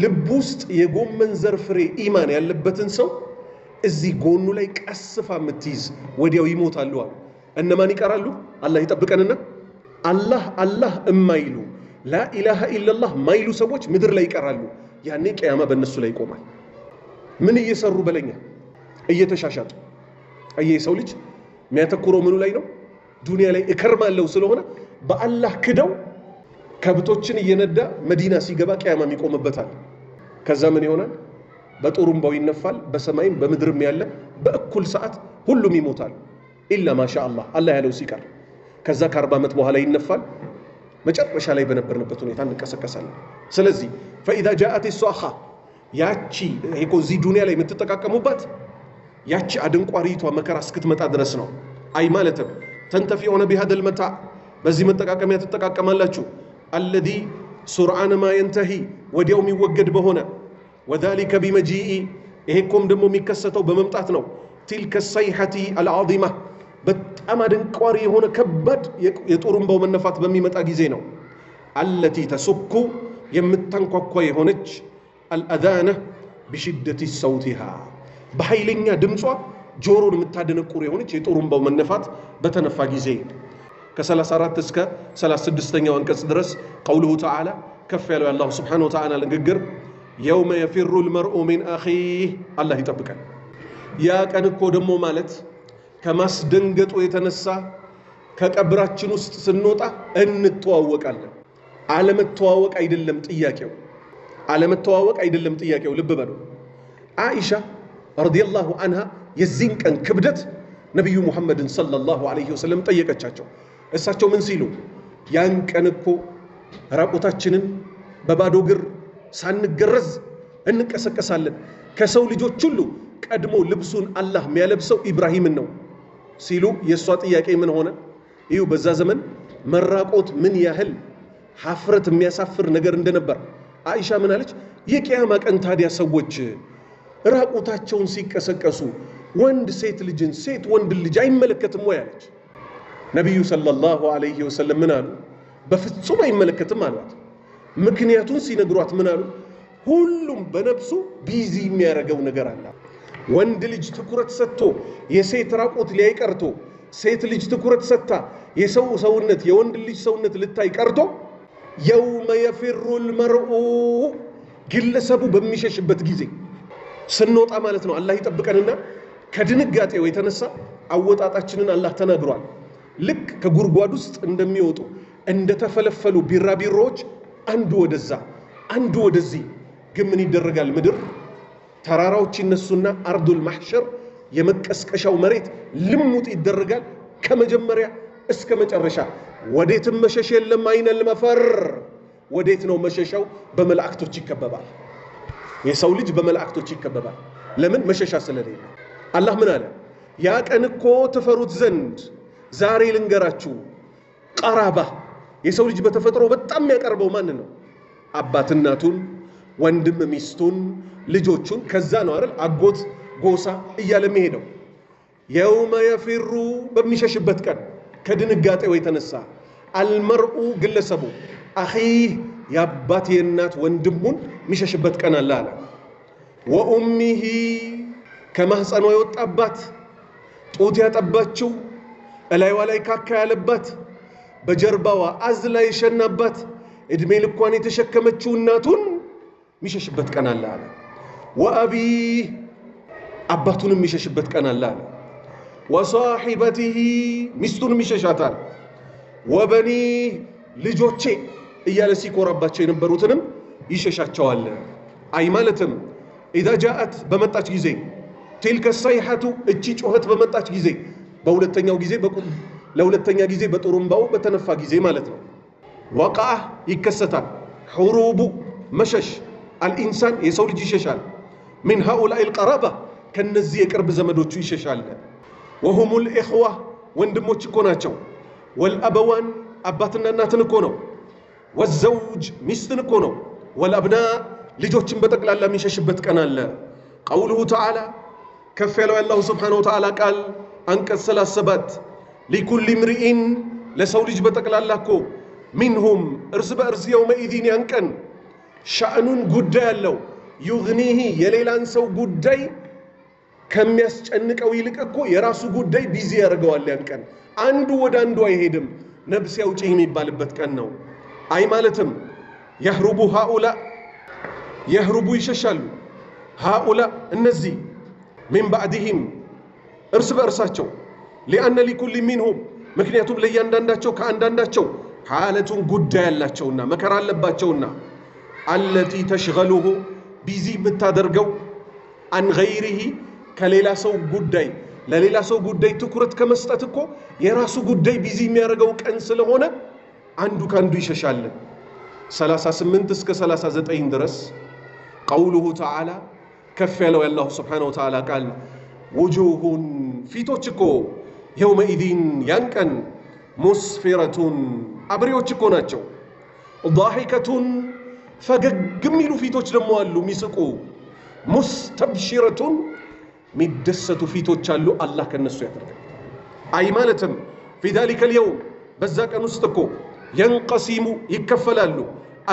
ልብ ውስጥ የጎመን ዘር ፍሬ ኢማን ያለበትን ሰው እዚህ ጎኑ ላይ ቀስፋ የምትይዝ ወዲያው ይሞታሉ አሉ። እነማን ይቀራሉ? አላህ ይጠብቀንና አላህ እማይሉ ላኢላሃ ኢላላህ ማይሉ ሰዎች ምድር ላይ ይቀራሉ። ያኔ ቂያማ በእነሱ ላይ ይቆማል። ምን እየሰሩ በለኛ? እየተሻሻጡ። ሰው ልጅ የሚያተኩረው ምኑ ላይ ነው? ዱንያ ላይ እከርማለሁ ስለሆነ በአላህ ክደው ከብቶችን እየነዳ መዲና ሲገባ ቂያማም ይቆምበታል። ከዛ ምን ይሆናል? በጦሩምባው ይነፋል። በሰማይም በምድርም ያለ በእኩል ሰዓት ሁሉም ይሞታል። ኢላ ማሻአላህ አላህ ያለው ሲቀር ከዛ ከ40 ዓመት በኋላ ይነፋል። መጨረሻ ላይ በነበርንበት ሁኔታ እንቀሰቀሳለን። ስለዚህ فاذا جاءت الصاخه ያቺ እዚህ ዱንያ ላይ የምትጠቃቀሙባት ያቺ አድንቋሪቷ መከራ እስክትመጣ ድረስ ነው። አይ ማለትም ተንተፊዑነ بهذا المتاع በዚህ መጠቃቀሚያ ትጠቃቀማላችሁ። الذي سرعان ما ينتهي ወዲያው የሚወገድ በሆነ وذلك بمجيء ይሄኮም ደግሞ የሚከሰተው በመምጣት ነው። تلك الصيحه العظيمه በጣም አድንቋሪ የሆነ ከባድ የጦሩምባው መነፋት በሚመጣ ጊዜ ነው። التي تسك የምታንኳኳ የሆነች الأذان بشدة صوتها በኃይለኛ ድምጿ ጆሮን የምታደነቁር የሆነች የጦሩምባው መነፋት በተነፋ ጊዜ ከ34 እስከ 36ኛው አንቀጽ ድረስ قوله تعالى ከፍ ያለው አላህ Subhanahu Wa Ta'ala ንግግር يوم يفر المرء من أخيه አላህ ይጠብቀን። ያ ቀን እኮ ደግሞ ማለት ከማስደንገጡ የተነሳ ከቀብራችን ውስጥ ስንወጣ እንተዋወቃለን። አለመተዋወቅ አይደለም ጥያቄው ልብ በሉ። አይሻ ረዲየላሁ ዐንሃ የዚህን ቀን ክብደት ነብዩ ሙሐመድን ሰለላሁ ዐለይሂ ወሰለም ጠየቀቻቸው። እሳቸው ምን ሲሉ ያን ቀን እኮ ራቁታችንን በባዶ እግር ሳንገረዝ እንቀሰቀሳለን። ከሰው ልጆች ሁሉ ቀድሞ ልብሱን አላህ የሚያለብሰው ኢብራሂምን ነው ሲሉ የሷ ጥያቄ ምን ሆነ? ይሁ በዛ ዘመን መራቆት ምን ያህል ሐፍረት የሚያሳፍር ነገር እንደነበር አይሻ ምን አለች? የቂያማ ቀን ታዲያ ሰዎች ራቁታቸውን ሲቀሰቀሱ ወንድ ሴት ልጅን ሴት ወንድ ልጅ አይመለከትም ወይ አለች። ነብዩ ሰለላሁ ዐለይሂ ወሰለም ምን አሉ? በፍጹም አይመለከትም አሏት። ምክንያቱን ሲነግሯት ምን አሉ? ሁሉም በነፍሱ ቢዚ የሚያደርገው ነገር አለ። ወንድ ልጅ ትኩረት ሰጥቶ የሴት ራቁት ላይ ቀርቶ ሴት ልጅ ትኩረት ሰጥታ የሰው ሰውነት የወንድ ልጅ ሰውነት ልታይ ቀርቶ يوم يفر المرء ግለሰቡ በሚሸሽበት ጊዜ ስንወጣ ማለት ነው። አላህ ይጠብቀንና ከድንጋጤው የተነሳ አወጣጣችንን አላህ ተናግሯል። ልክ ከጉርጓድ ውስጥ እንደሚወጡ እንደተፈለፈሉ ቢራቢሮች አንዱ ወደዛ አንዱ ወደዚህ ግን ምን ይደረጋል? ምድር ተራራዎች ይነሱና አርዱል ማህሸር የመቀስቀሻው መሬት ልሙጥ ይደረጋል። ከመጀመሪያ እስከ መጨረሻ ወዴትም መሸሽ የለም። አይነል መፈር ወዴት ነው መሸሻው? በመላእክቶች ይከበባል። የሰው ልጅ በመላእክቶች ይከበባል። ለምን? መሸሻ ስለሌለ። አላህ ምን አለ? ያ ቀን እኮ ትፈሩት ዘንድ ዛሬ ልንገራችሁ። ቀራባ የሰው ልጅ በተፈጥሮ በጣም የሚያቀርበው ማን ነው? አባት እናቱን፣ ወንድም ሚስቱን፣ ልጆቹን ከዛ ነው አይደል አጎት ጎሳ እያለ የሚሄደው። የውመ የፊሩ በሚሸሽበት ቀን ከድንጋጤው የተነሳ አልመርኡ ግለሰቡ አኺህ የአባት የእናት ወንድሙን የሚሸሽበት ቀን አለ አለ። ወኡሚሂ ከማህፀኗ የወጣባት ጡት ያጠባችው እላይዋ ላይ ካካ ያለባት በጀርባዋ አዝላ የሸናባት እድሜ ልኳን የተሸከመችው እናቱን የሚሸሽበት ቀን አለ አለ። ወአቢህ አባቱንም የሚሸሽበት ቀን አለ አለ። ወሳሒበቲሂ ሚስቱንም ይሸሻታል፣ ወበኒ ልጆቼ እያለ ሲኮራባቸው የነበሩትንም ይሸሻቸዋል። አይ ማለትም ኢዛ ጃአት በመጣች ጊዜ ቲልከ ሰይሐቱ እቺ ጩኸት በመጣች ጊዜ ለሁለተኛ ጊዜ በጥሩምባው በተነፋ ጊዜ ማለት ነው። ወቃአ ይከሰታል፣ ሁሩቡ መሸሽ አልኢንሳን የሰው ልጅ ይሸሻል፣ ሚን ሃኡላኢ አልቀረባ ከነዚህ የቅርብ ዘመዶቹ ይሸሻል። ወሁሙል ኢኽዋ ወንድሞች እኮ ናቸው፣ ወልአበዋን አባትና እናትን እኮ ነው፣ ወዘውጅ ሚስትን እኮ ነው፣ ወልአብና ልጆችን በጠቅላላ የሚሸሽበት ቀን አለ። ቀውሉሁ ተዓላ ከፍ ያለው የአላሁ ስብሓነሁ ወተዓላ ቃል አንቀጽ 37 ሊኩሊ ምርኢን ለሰው ልጅ በጠቅላላ እኮ ሚንሁም እርስ በእርስ የውመኢዚን ያን ቀን ሻእኑን ጉዳይ አለው ዩግኒሂ የሌላን ሰው ጉዳይ ከሚያስጨንቀው ይልቅ እኮ የራሱ ጉዳይ ቢዚ ያደርገዋል። ያን ቀን አንዱ ወደ አንዱ አይሄድም፣ ነፍስ ያውጪ የሚባልበት ቀን ነው። አይ ማለትም የህሩቡ ሃኡላ የህሩቡ ይሸሻሉ፣ ሃኡላ እነዚህ ሚን ባዕድህም እርስ በእርሳቸው ሊአነ ሊኩል ሚንሁም ምክንያቱም ለእያንዳንዳቸው ከአንዳንዳቸው ሓለቱን ጉዳይ ያላቸውና መከራ አለባቸውና አለቲ ተሽገሉሁ ቢዚ የምታደርገው አን ገይሪሂ ከሌላ ሰው ጉዳይ ለሌላ ሰው ጉዳይ ትኩረት ከመስጠት እኮ የራሱ ጉዳይ ቢዚ የሚያደርገው ቀን ስለሆነ አንዱ ከአንዱ ይሸሻል። 38 እስከ 39 ድረስ ቀውሉሁ ተዓላ ከፍ ያለው የአላሁ ስብሓነሁ ወተዓላ ቃል ውጁሁን ፊቶች እኮ የውመኢዚን ያን ቀን ሙስፊረቱን አብሬዎች እኮ ናቸው፣ ዳሒከቱን ፈገግ የሚሉ ፊቶች ደግሞ አሉ የሚስቁ፣ ሙስተብሽረቱን የሚደሰቱ ፊቶች አሉ። አላህ ከነሱ ያደርጋል። አይ ማለትም ፊ ዛሊከ ልየውም በዛ ቀን ውስጥ እኮ የንቀሲሙ ይከፈላሉ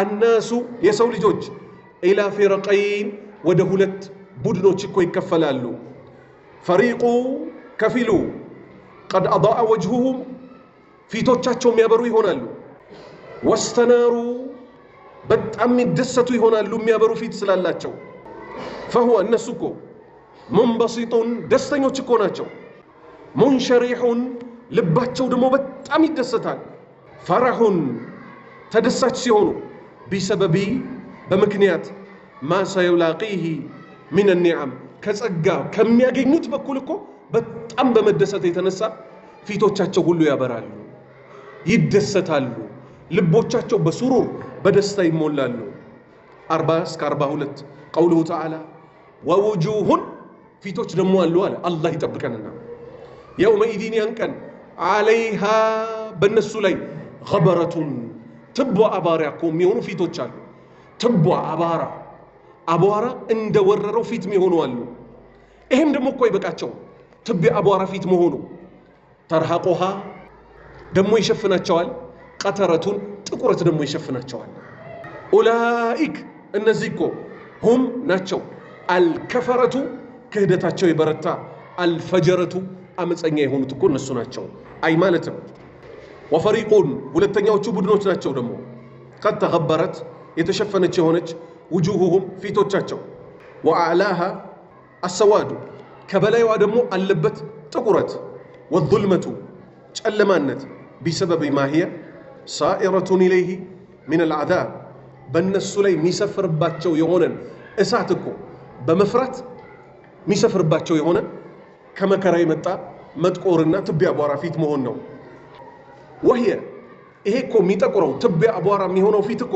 አናሱ የሰው ልጆች ኢላ ፊረቀይን ወደ ሁለት ቡድኖች እኮ ይከፈላሉ። ፈሪቁ ከፊሉ ቀድ አضاء ወጅሁሁም ፊቶቻቸው የሚያበሩ ይሆናሉ፣ ወስተናሩ በጣም የሚደሰቱ ይሆናሉ የሚያበሩ ፊት ስላላቸው። ፈሁወ እነሱ እኮ ሙንበሲጡን ደስተኞች እኮ ናቸው፣ ሙንሸሪሑን ልባቸው ደግሞ በጣም ይደሰታል፣ ፈረሑን ተደሳች ሲሆኑ ቢሰበቢ በምክንያት ማ ሰዩላቂሂ ሚን ኒዓም ከጸጋ ከሚያገኙት በኩል እኮ በጣም በመደሰት የተነሳ ፊቶቻቸው ሁሉ ያበራሉ፣ ይደሰታሉ፣ ልቦቻቸው በሱሩር በደስታ ይሞላሉ። 40 እስከ 42 ቀውሉሁ ተዓላ ወውጁሁን ፊቶች ደግሞ አሉ አለ። አላህ ይጠብቀንና የውመኢዚን ያን ቀን ዓለይሃ በእነሱ ላይ ገበረቱን ትቧ አባራ እኮ የሚሆኑ ፊቶች አሉ። ትቧ አቧራ እንደ ወረረው ፊት የሚሆኑ አሉ። ይሄም ደግሞ እኮ ይበቃቸው ትብ አቧራ ፊት መሆኑ። ተርሐቁሃ ደግሞ ይሸፍናቸዋል፣ ቀተረቱን ጥቁረት ደግሞ ይሸፍናቸዋል። ኡላኢክ እነዚህ እኮ ሁም ናቸው አልከፈረቱ ክህደታቸው የበረታ አልፈጀረቱ አመፀኛ የሆኑት እኮ እነሱ ናቸው። አይ ማለትም ወፈሪቁን ሁለተኛዎቹ ቡድኖች ናቸው ደግሞ ቀድ ተገበረት የተሸፈነች የሆነች ውጁሁሁም ፊቶቻቸው፣ ወአዕላሃ አሰዋዱ ከበላይዋ ደግሞ አለበት ጥቁረት፣ ወዙልመቱ ጨለማነት ቢሰበብ ማህየ ሳኢረቱን ኢለይሂ ሚን አልዓዛብ በእነሱ ላይ የሚሰፍርባቸው የሆነን እሳት እኮ በመፍራት የሚሰፍርባቸው የሆነ ከመከራ የመጣ መጥቆርና ትቢያ አቧራ ፊት መሆን ነው። ወህየ ይሄ እኮ የሚጠቁረው ትቢያ አቧራ የሚሆነው ፊት እኮ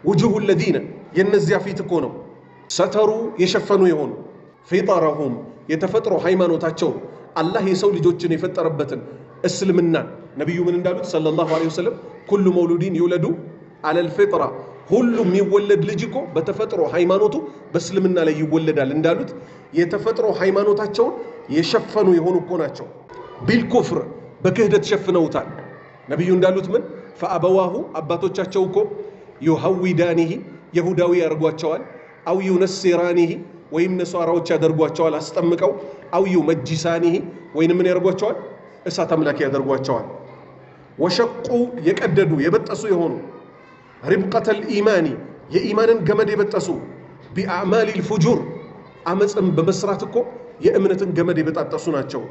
ውጁሁ ለዚነ የነዚያ ፊት እኮ ነው ሰተሩ የሸፈኑ የሆኑ ፊጠረሁም የተፈጥሮ ሃይማኖታቸውን አላህ የሰው ልጆችን የፈጠረበትን እስልምናን ነቢዩ ምን እንዳሉት ሰለላሁ ዐለይሂ ወሰለም ኩሉ መውሉዲን ይውለዱ አለል ፊጥራ ሁሉም የሚወለድ ልጅ እኮ በተፈጥሮ ሃይማኖቱ በእስልምና ላይ ይወለዳል እንዳሉት የተፈጥሮ ሃይማኖታቸውን የሸፈኑ የሆኑ እኮ ናቸው። ቢልኩፍር በክህደት ሸፍነውታል። ነቢዩ እንዳሉት ምን ፈአበዋሁ አባቶቻቸው እኮ ዩሐዊዳኒሂ የሁዳዊ ያደርጓቸዋል፣ አው ዩነሲራኒሂ ወይም ነሷራዎች ያደርጓቸዋል አስጠምቀው፣ አው ዩመጅሳኒሂ ወይም ምን ያደርጓቸዋል እሳት አምላክ ያደርጓቸዋል። ወሸቁ የቀደዱ የበጠሱ የሆኑ ሪብቀተል ኢማኒ የኢማንን ገመድ የበጠሱ ቢአዕማሊል ፉጁር አመፅን በመስራት እኮ የእምነትን ገመድ የበጣጠሱ ናቸው።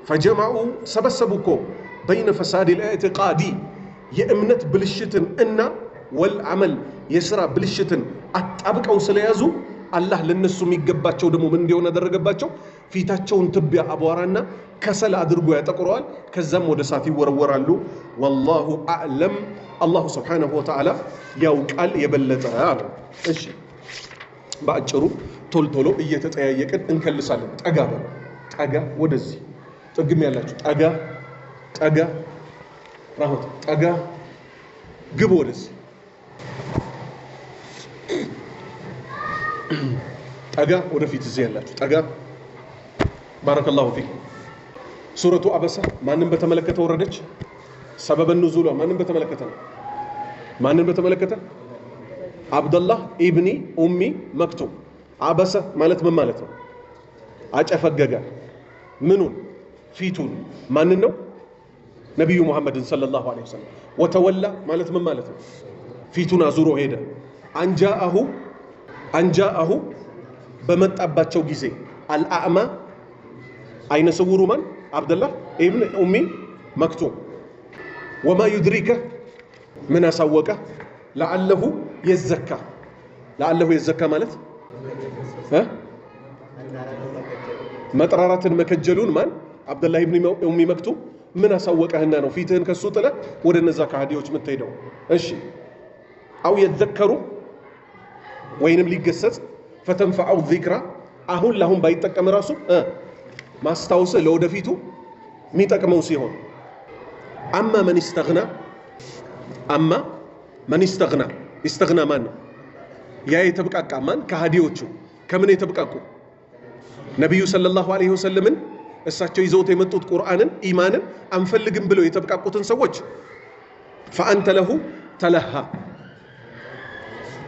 فجمعوا سبسبوكو بين فساد الاعتقاد يأمنت بلشتن إنا والعمل يسرى بلشتن أتابقوا سليازو الله لنسو ميقباتشو دمو من ديونا درقباتشو في تاتشون تبيا أبوارانا كسل أدرقوا يتقرؤال كزام ودساتي ورورالو والله أعلم الله سبحانه وتعالى يوكال يبلتها إيشي بأجرو تولتولو إيتتأيكن انكال سالم تأقابا تأقا ودزي تقمي الله تأقا تأقا راهوت تأقا قبو ودزي تأقا ودفيت الزي الله تأقا بارك الله فيك سورة أبسة ما ننبت ملكته وردج سبب النزول ما ننبت ملكته ما ننبت ملكته عبد الله ابني أمي مكتوم عبسة مالت من مالته أفققا منون فيتون ما ننو نبي محمد صلى الله عليه وسلم وتولى مالت من مالته فيتون أزورو هيدا أن جاءه بمت أباتشو جيزي الأعمى أين سورو من عبد الله ابن أمي مكتوم وما يدريك من أسوك لعله يزكى مالت ها مطرارات مكجلون من عبد الله ابن أمي مكتوم من أسوك هنانو فيتهن كالسوطلة ودن الزكاة هديوش متيدو أشي أو يتذكروا وينم لي قصت فتنفعوا الذكرى أهون لهم بايتك أمراسو ما استوصل لو دفيتو ميتك موسيهون أما من استغنى استغنى من يا يتبقى كمان كهديوتشو كمن يتبقى نبي صلى الله عليه وسلم الساتشو يزوت يمتوت قرآن إيمانا أنفلقن بلو يتبقى قوتن سوج فأنت له تلهى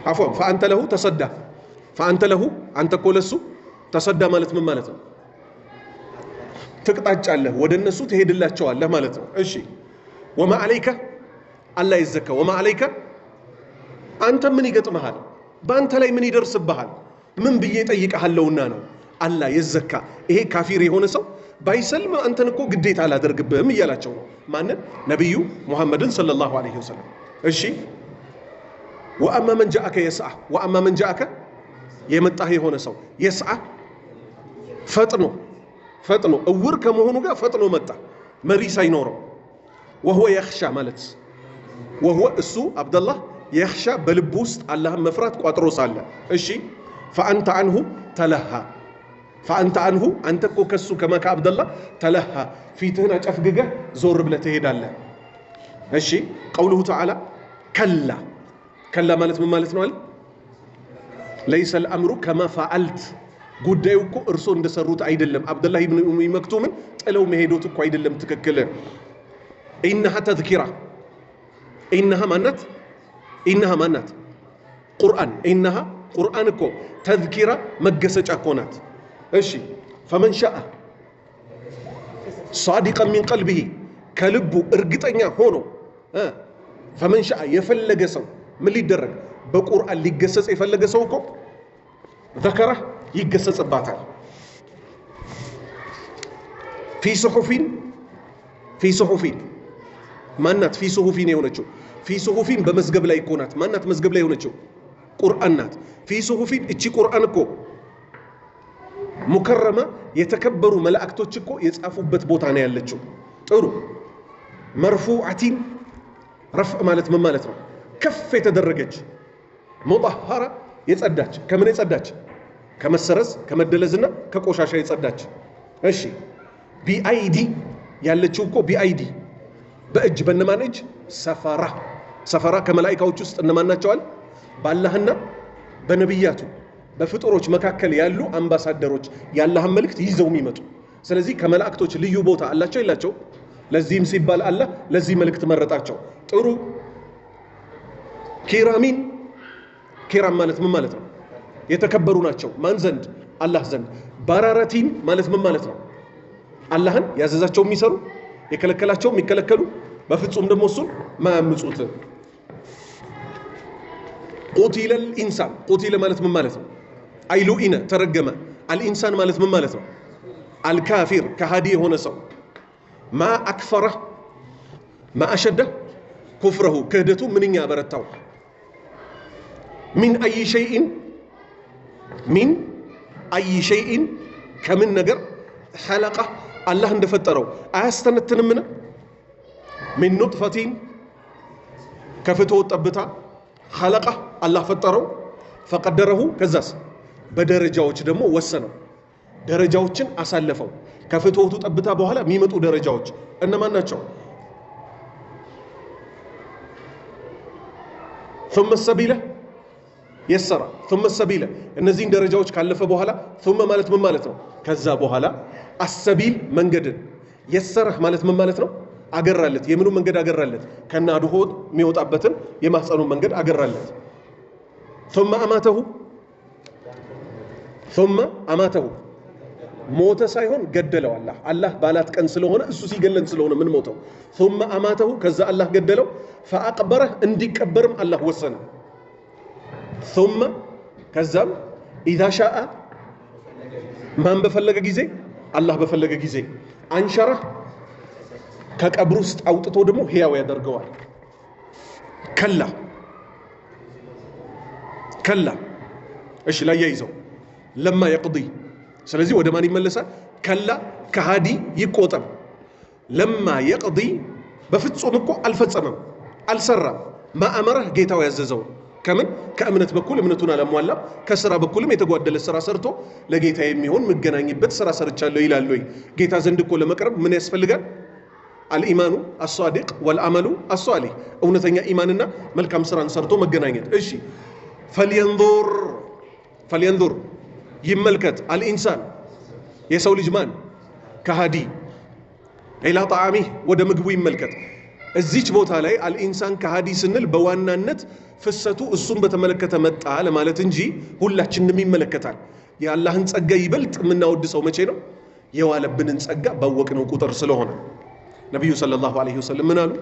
عفوا فأنت له تصدى فأنت له أنت كولسو تصدى مالت من مالته تقطع الله ودنسو تهيد الله تشوى الله مالته إيشي وما عليك الله يزكى وما عليك أنت من يقط مهال بأنت لا من يدرس بهال من بيت أيك أهلونا نو الله يزكى إيه كافر هون سو بايسلم أنت نكو قديت على درج بهم يلا تشوى معنى نبي محمد صلى الله عليه وسلم إيشي وأما من جاءك يسعى وأما من جاءك يمتهي هون سو يسعى فطنو أور كمهونو جا فطنو متى مريسا ينورو وهو يخشى مالت وهو السو عبد الله يخشى بلبوست الله مفرات قطرو ساله እሺ فأنت عنه تلهى فأنت عنه أنت كسو كما كعبد الله تلهى فيتهنا ጨፍግገህ ዞር ብለህ ትሄዳለህ እሺ قوله تعالى كلا ማለት ምን ማለት ነው አለ ليس الأمر كما فعلت ጉዳዩ እኮ እርሶ እንደሰሩት አይደለም አብዱላህ ኢብኑ ኡሚ መክቱምን ጥለው መሄዶት እኮ አይደለም ትክክለ إنها تذكرة إنها مانات قرآن إنها قرآنكو تذكرة مجسج أكونات إيشي فمن شاء صادقا من قلبه كلبو إرقطنيا هونو فمن شاء يفلق سو من اللي يدرج بقرآن اللي يجسس يفلق سوكو ذكره يجسس الباطل في صحف ማናት في صحفين የሆነችው في صحفين በመዝገብ ላይ ኮናት ማናት መዝገብ ላይ የሆነችው ቁርአን ናት في صحفين እቺ ቁርአን እኮ ሙከረማ የተከበሩ መላእክቶች እኮ የጻፉበት ቦታ ነው ያለችው ጥሩ مرفوعتين رفع ማለት ምን ማለት ነው ከፍ የተደረገች مطهرة የጸዳች ከምን የጸዳች ከመሰረዝ ከመደለዝና ከቆሻሻ የጸዳች እሺ ቢአይዲ ያለችው እኮ ቢአይዲ በእጅ በእነማን እጅ ሰፈራ ከመላእክቶች ውስጥ እነማን ናቸዋል ባላህና በነብያቱ በፍጡሮች መካከል ያሉ አምባሳደሮች ያላህን መልእክት ይዘው የሚመጡ ስለዚህ ከመላእክቶች ልዩ ቦታ አላቸው ይላቸው ለዚህም ሲባል አላህ ለዚህ መልእክት መረጣቸው ጥሩ ኪራም ማለት ምን ማለት ነው የተከበሩ ናቸው ማን ዘንድ አላህ ዘንድ ባራራቲን ማለት ምን ማለት ነው አላህን ያዘዛቸው የሚሰሩ የከለከላቸው የሚከለከሉ በፍጹም ደሞ እሱን ማያምጹት ቁቲለ الانسان ቁቲለ ማለት ምን ማለት ነው አይሉኢነ ተረገመ الانسان ማለት ምን ማለት ነው አልካፊር ከሃዲ የሆነ ሰው ማ አክፈረ ማ አሸደ ኩፍረሁ ክህደቱ ምንኛ በረታው ሚን አይ ሸይኢን ከምን ነገር ኸለቀ አላህ እንደፈጠረው አያስተነትንምን ሚን ኑጥፈቲን ከፍትወት ጠብታ ኸለቀ አላህ ፈጠረው ፈቀደረሁ ከዛስ በደረጃዎች ደግሞ ወሰነው ደረጃዎችን አሳለፈው ከፍትወቱ ጠብታ በኋላ የሚመጡ ደረጃዎች እነማን ናቸው ثم السبيل يسر ثم السبيل እነዚህን ደረጃዎች ካለፈ በኋላ ثم ማለት ምን ማለት ነው ከዛ በኋላ السبيل መንገድን የሰረህ ማለት ምን ማለት ነው አገራለት የምኑ መንገድ አገራለት ከናዱ ሆድ የሚወጣበትን የማህፀኑ መንገድ አገራለት ثم اماته ሞተ ሳይሆን ገደለው አላህ ባላት ቀን ስለሆነ እሱ ሲገለን ስለሆነ ምን ሞተው ثم اماته ከዛ አላህ ገደለው فاقبره እንዲቀበርም አላህ ወሰነ ثم ከዛም اذا شاء ማን በፈለገ ጊዜ አላህ በፈለገ ጊዜ አንሸረህ ከቀብር ውስጥ አውጥቶ ደግሞ ህያው ያደርገዋል ከላ እሺ ላይ ያይዘው ለማ يقضي ስለዚህ ወደ ማን ይመለሳል ከላ ከሃዲ ይቆጠም ለማ يقضي በፍጹም እኮ አልፈጸመም አልሰራም ማአመረህ ጌታው ያዘዘው ከምን ከእምነት በኩል እምነቱን አላሟላ ከሥራ በኩልም የተጓደለ ሥራ ሰርቶ ለጌታ የሚሆን መገናኝበት ሥራ ሰርቻለሁ ይላል ወይ ጌታ ዘንድ እኮ ለመቅረብ ምን ያስፈልጋል الإيمان الصادق والعمل الصالح እውነተኛ ኢማንና መልካም ሥራን ሰርቶ መገናኘት እሺ فلينظر ይመልከት الإنسان የሰው ልጅ ማን ከሃዲ ኢላ ጣዓሚህ ወደ ምግቡ ይመልከት እዚች ቦታ ላይ الإنسان ከሃዲ ስንል በዋናነት ፍሰቱ እሱን በተመለከተ መጣ ለማለት እንጂ ሁላችንንም ይመለከታል የአላህን ጸጋ ይበልጥ የምናወድሰው መቼ ነው የዋለብንን ጸጋ ባወቅነው ቁጥር ስለሆነ ነብዩ ሰለላሁ ዐለይሂ ወሰለም ምን አሉ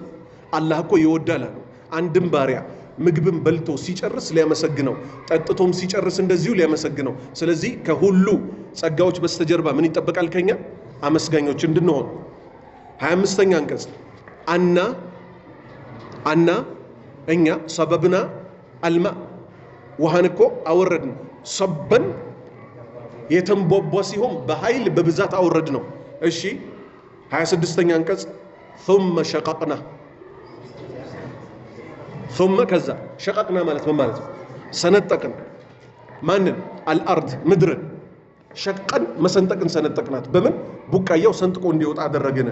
አላህ እኮ ይወዳል አሉ አንድም ባሪያ ምግብን በልቶ ሲጨርስ ሊያመሰግነው ጠጥቶም ሲጨርስ እንደዚሁ ሊያመሰግነው ስለዚህ ከሁሉ ጸጋዎች በስተጀርባ ምን ይጠበቃል ከኛ አመስጋኞች እንድንሆን 25ኛ አንቀጽ አና እኛ ሰበብና አልማ ውሃን እኮ አወረድን ሰበን የተንቦቦ ሲሆን በኃይል በብዛት አወረድ ነው እሺ 26ኛ አንቀጽ ثم شققنا ثم ከዛ ሸቀቅና ማለት ምን ማለት ነው ሰነጠቅን ማንን الارض ምድርን ሸቀን መሰንጠቅን ሰነጠቅናት በምን ቡቃያው ሰንጥቆ እንዲወጣ አደረግን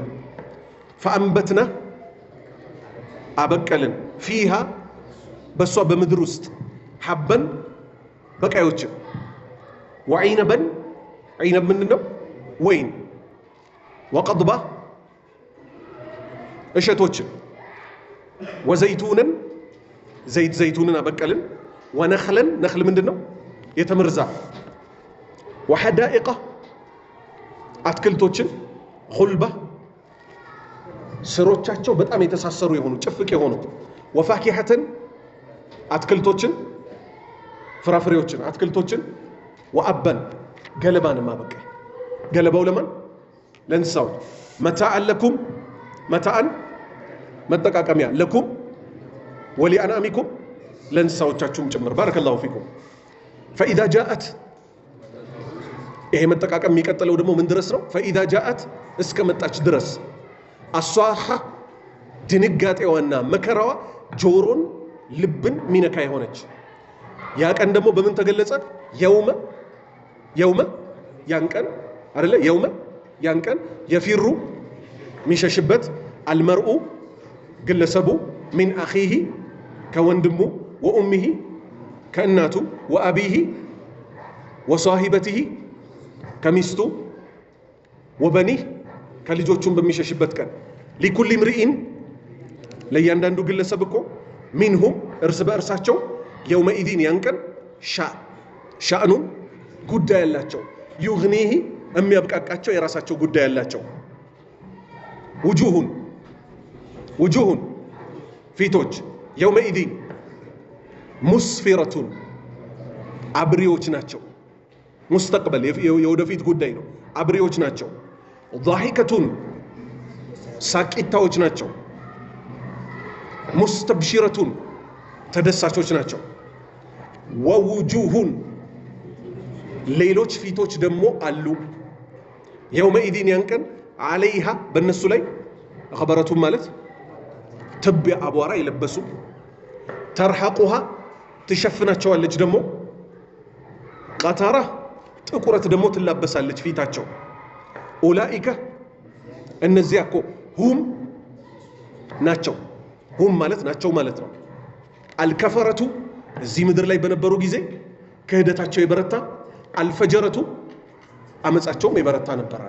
فانبتنا አበቀልን فيها በሷ በምድር ውስጥ حبن በቃዮች وعنبا عنب ምንድነው ወይን وقضبة እሸቶች وزيتونا زيتونا አበቀልን ونخلا نخل ምንድነው የተምር ዛፍ وحدائق አትክልቶችን خلبة ስሮቻቸው በጣም የተሳሰሩ የሆኑ ጭፍቅ የሆኑ وفاكهة አትክልቶችን ፍራፍሬዎችን አትክልቶችን وأبا ገለባን ማበቀል ገለባው ለማን ለንሳው متاعا لكم متاعا መጠቃቀሚያ لكم ولأنعامكم ለንሳዎቻችሁም ጭምር بارك الله فيكم فإذا جاءت ይሄ መጠቃቀም የሚቀጥለው ደግሞ ምን ድረስ ነው فإذا جاءت እስከመጣች ድረስ አሷሃ ድንጋጤዋና መከራዋ ጆሮን ልብን ሚነካ የሆነች ያ ቀን ደግሞ በምን ተገለጸ የውመ ያን ቀን አይደለ ያን ቀን የፊሩ ሚሸሽበት አልመርኡ ግለሰቡ ሚን አኺሂ ከወንድሙ ወኡሚሂ ከእናቱ ወአቢሂ ወሷሂበቲሂ ከሚስቱ ወበኒህ ከልጆቹም በሚሸሽበት ቀን ሊኩል ምርኢን ለእያንዳንዱ ግለሰብ እኮ ሚንሁም እርስ በእርሳቸው የውመኢዲን ያን ቀን ሻእኑን ጉዳይ ያላቸው ዩግኒሂ የሚያብቃቃቸው የራሳቸው ጉዳይ ያላቸው ውጁሁን ፊቶች የውመኢዲን ሙስፊረቱን አብሪዎች ናቸው ሙስተቅበል የወደፊት ጉዳይ ነው አብሪዎች ናቸው ضاحكቱን ሳቂታዎች ናቸው። ሙስተብሺረቱን ተደሳቾች ናቸው። ወውጁሁን ሌሎች ፊቶች ደግሞ አሉ። የውመኢዲን ያንቀን አለይሃ በእነሱ ላይ ገበረቱን ማለት ትቢያ አቧራ የለበሱ ተርሐቁሃ ትሸፍናቸዋለች ደግሞ ቀታራ ጥቁረት ደግሞ ትላበሳለች ፊታቸው። ኡላኢከ እነዚያ እኮ ሁም ናቸው። ሁም ማለት ናቸው ማለት ነው። አልከፈረቱ እዚህ ምድር ላይ በነበሩ ጊዜ ክህደታቸው የበረታ፣ አልፈጀረቱ አመጻቸውም የበረታ ነበር።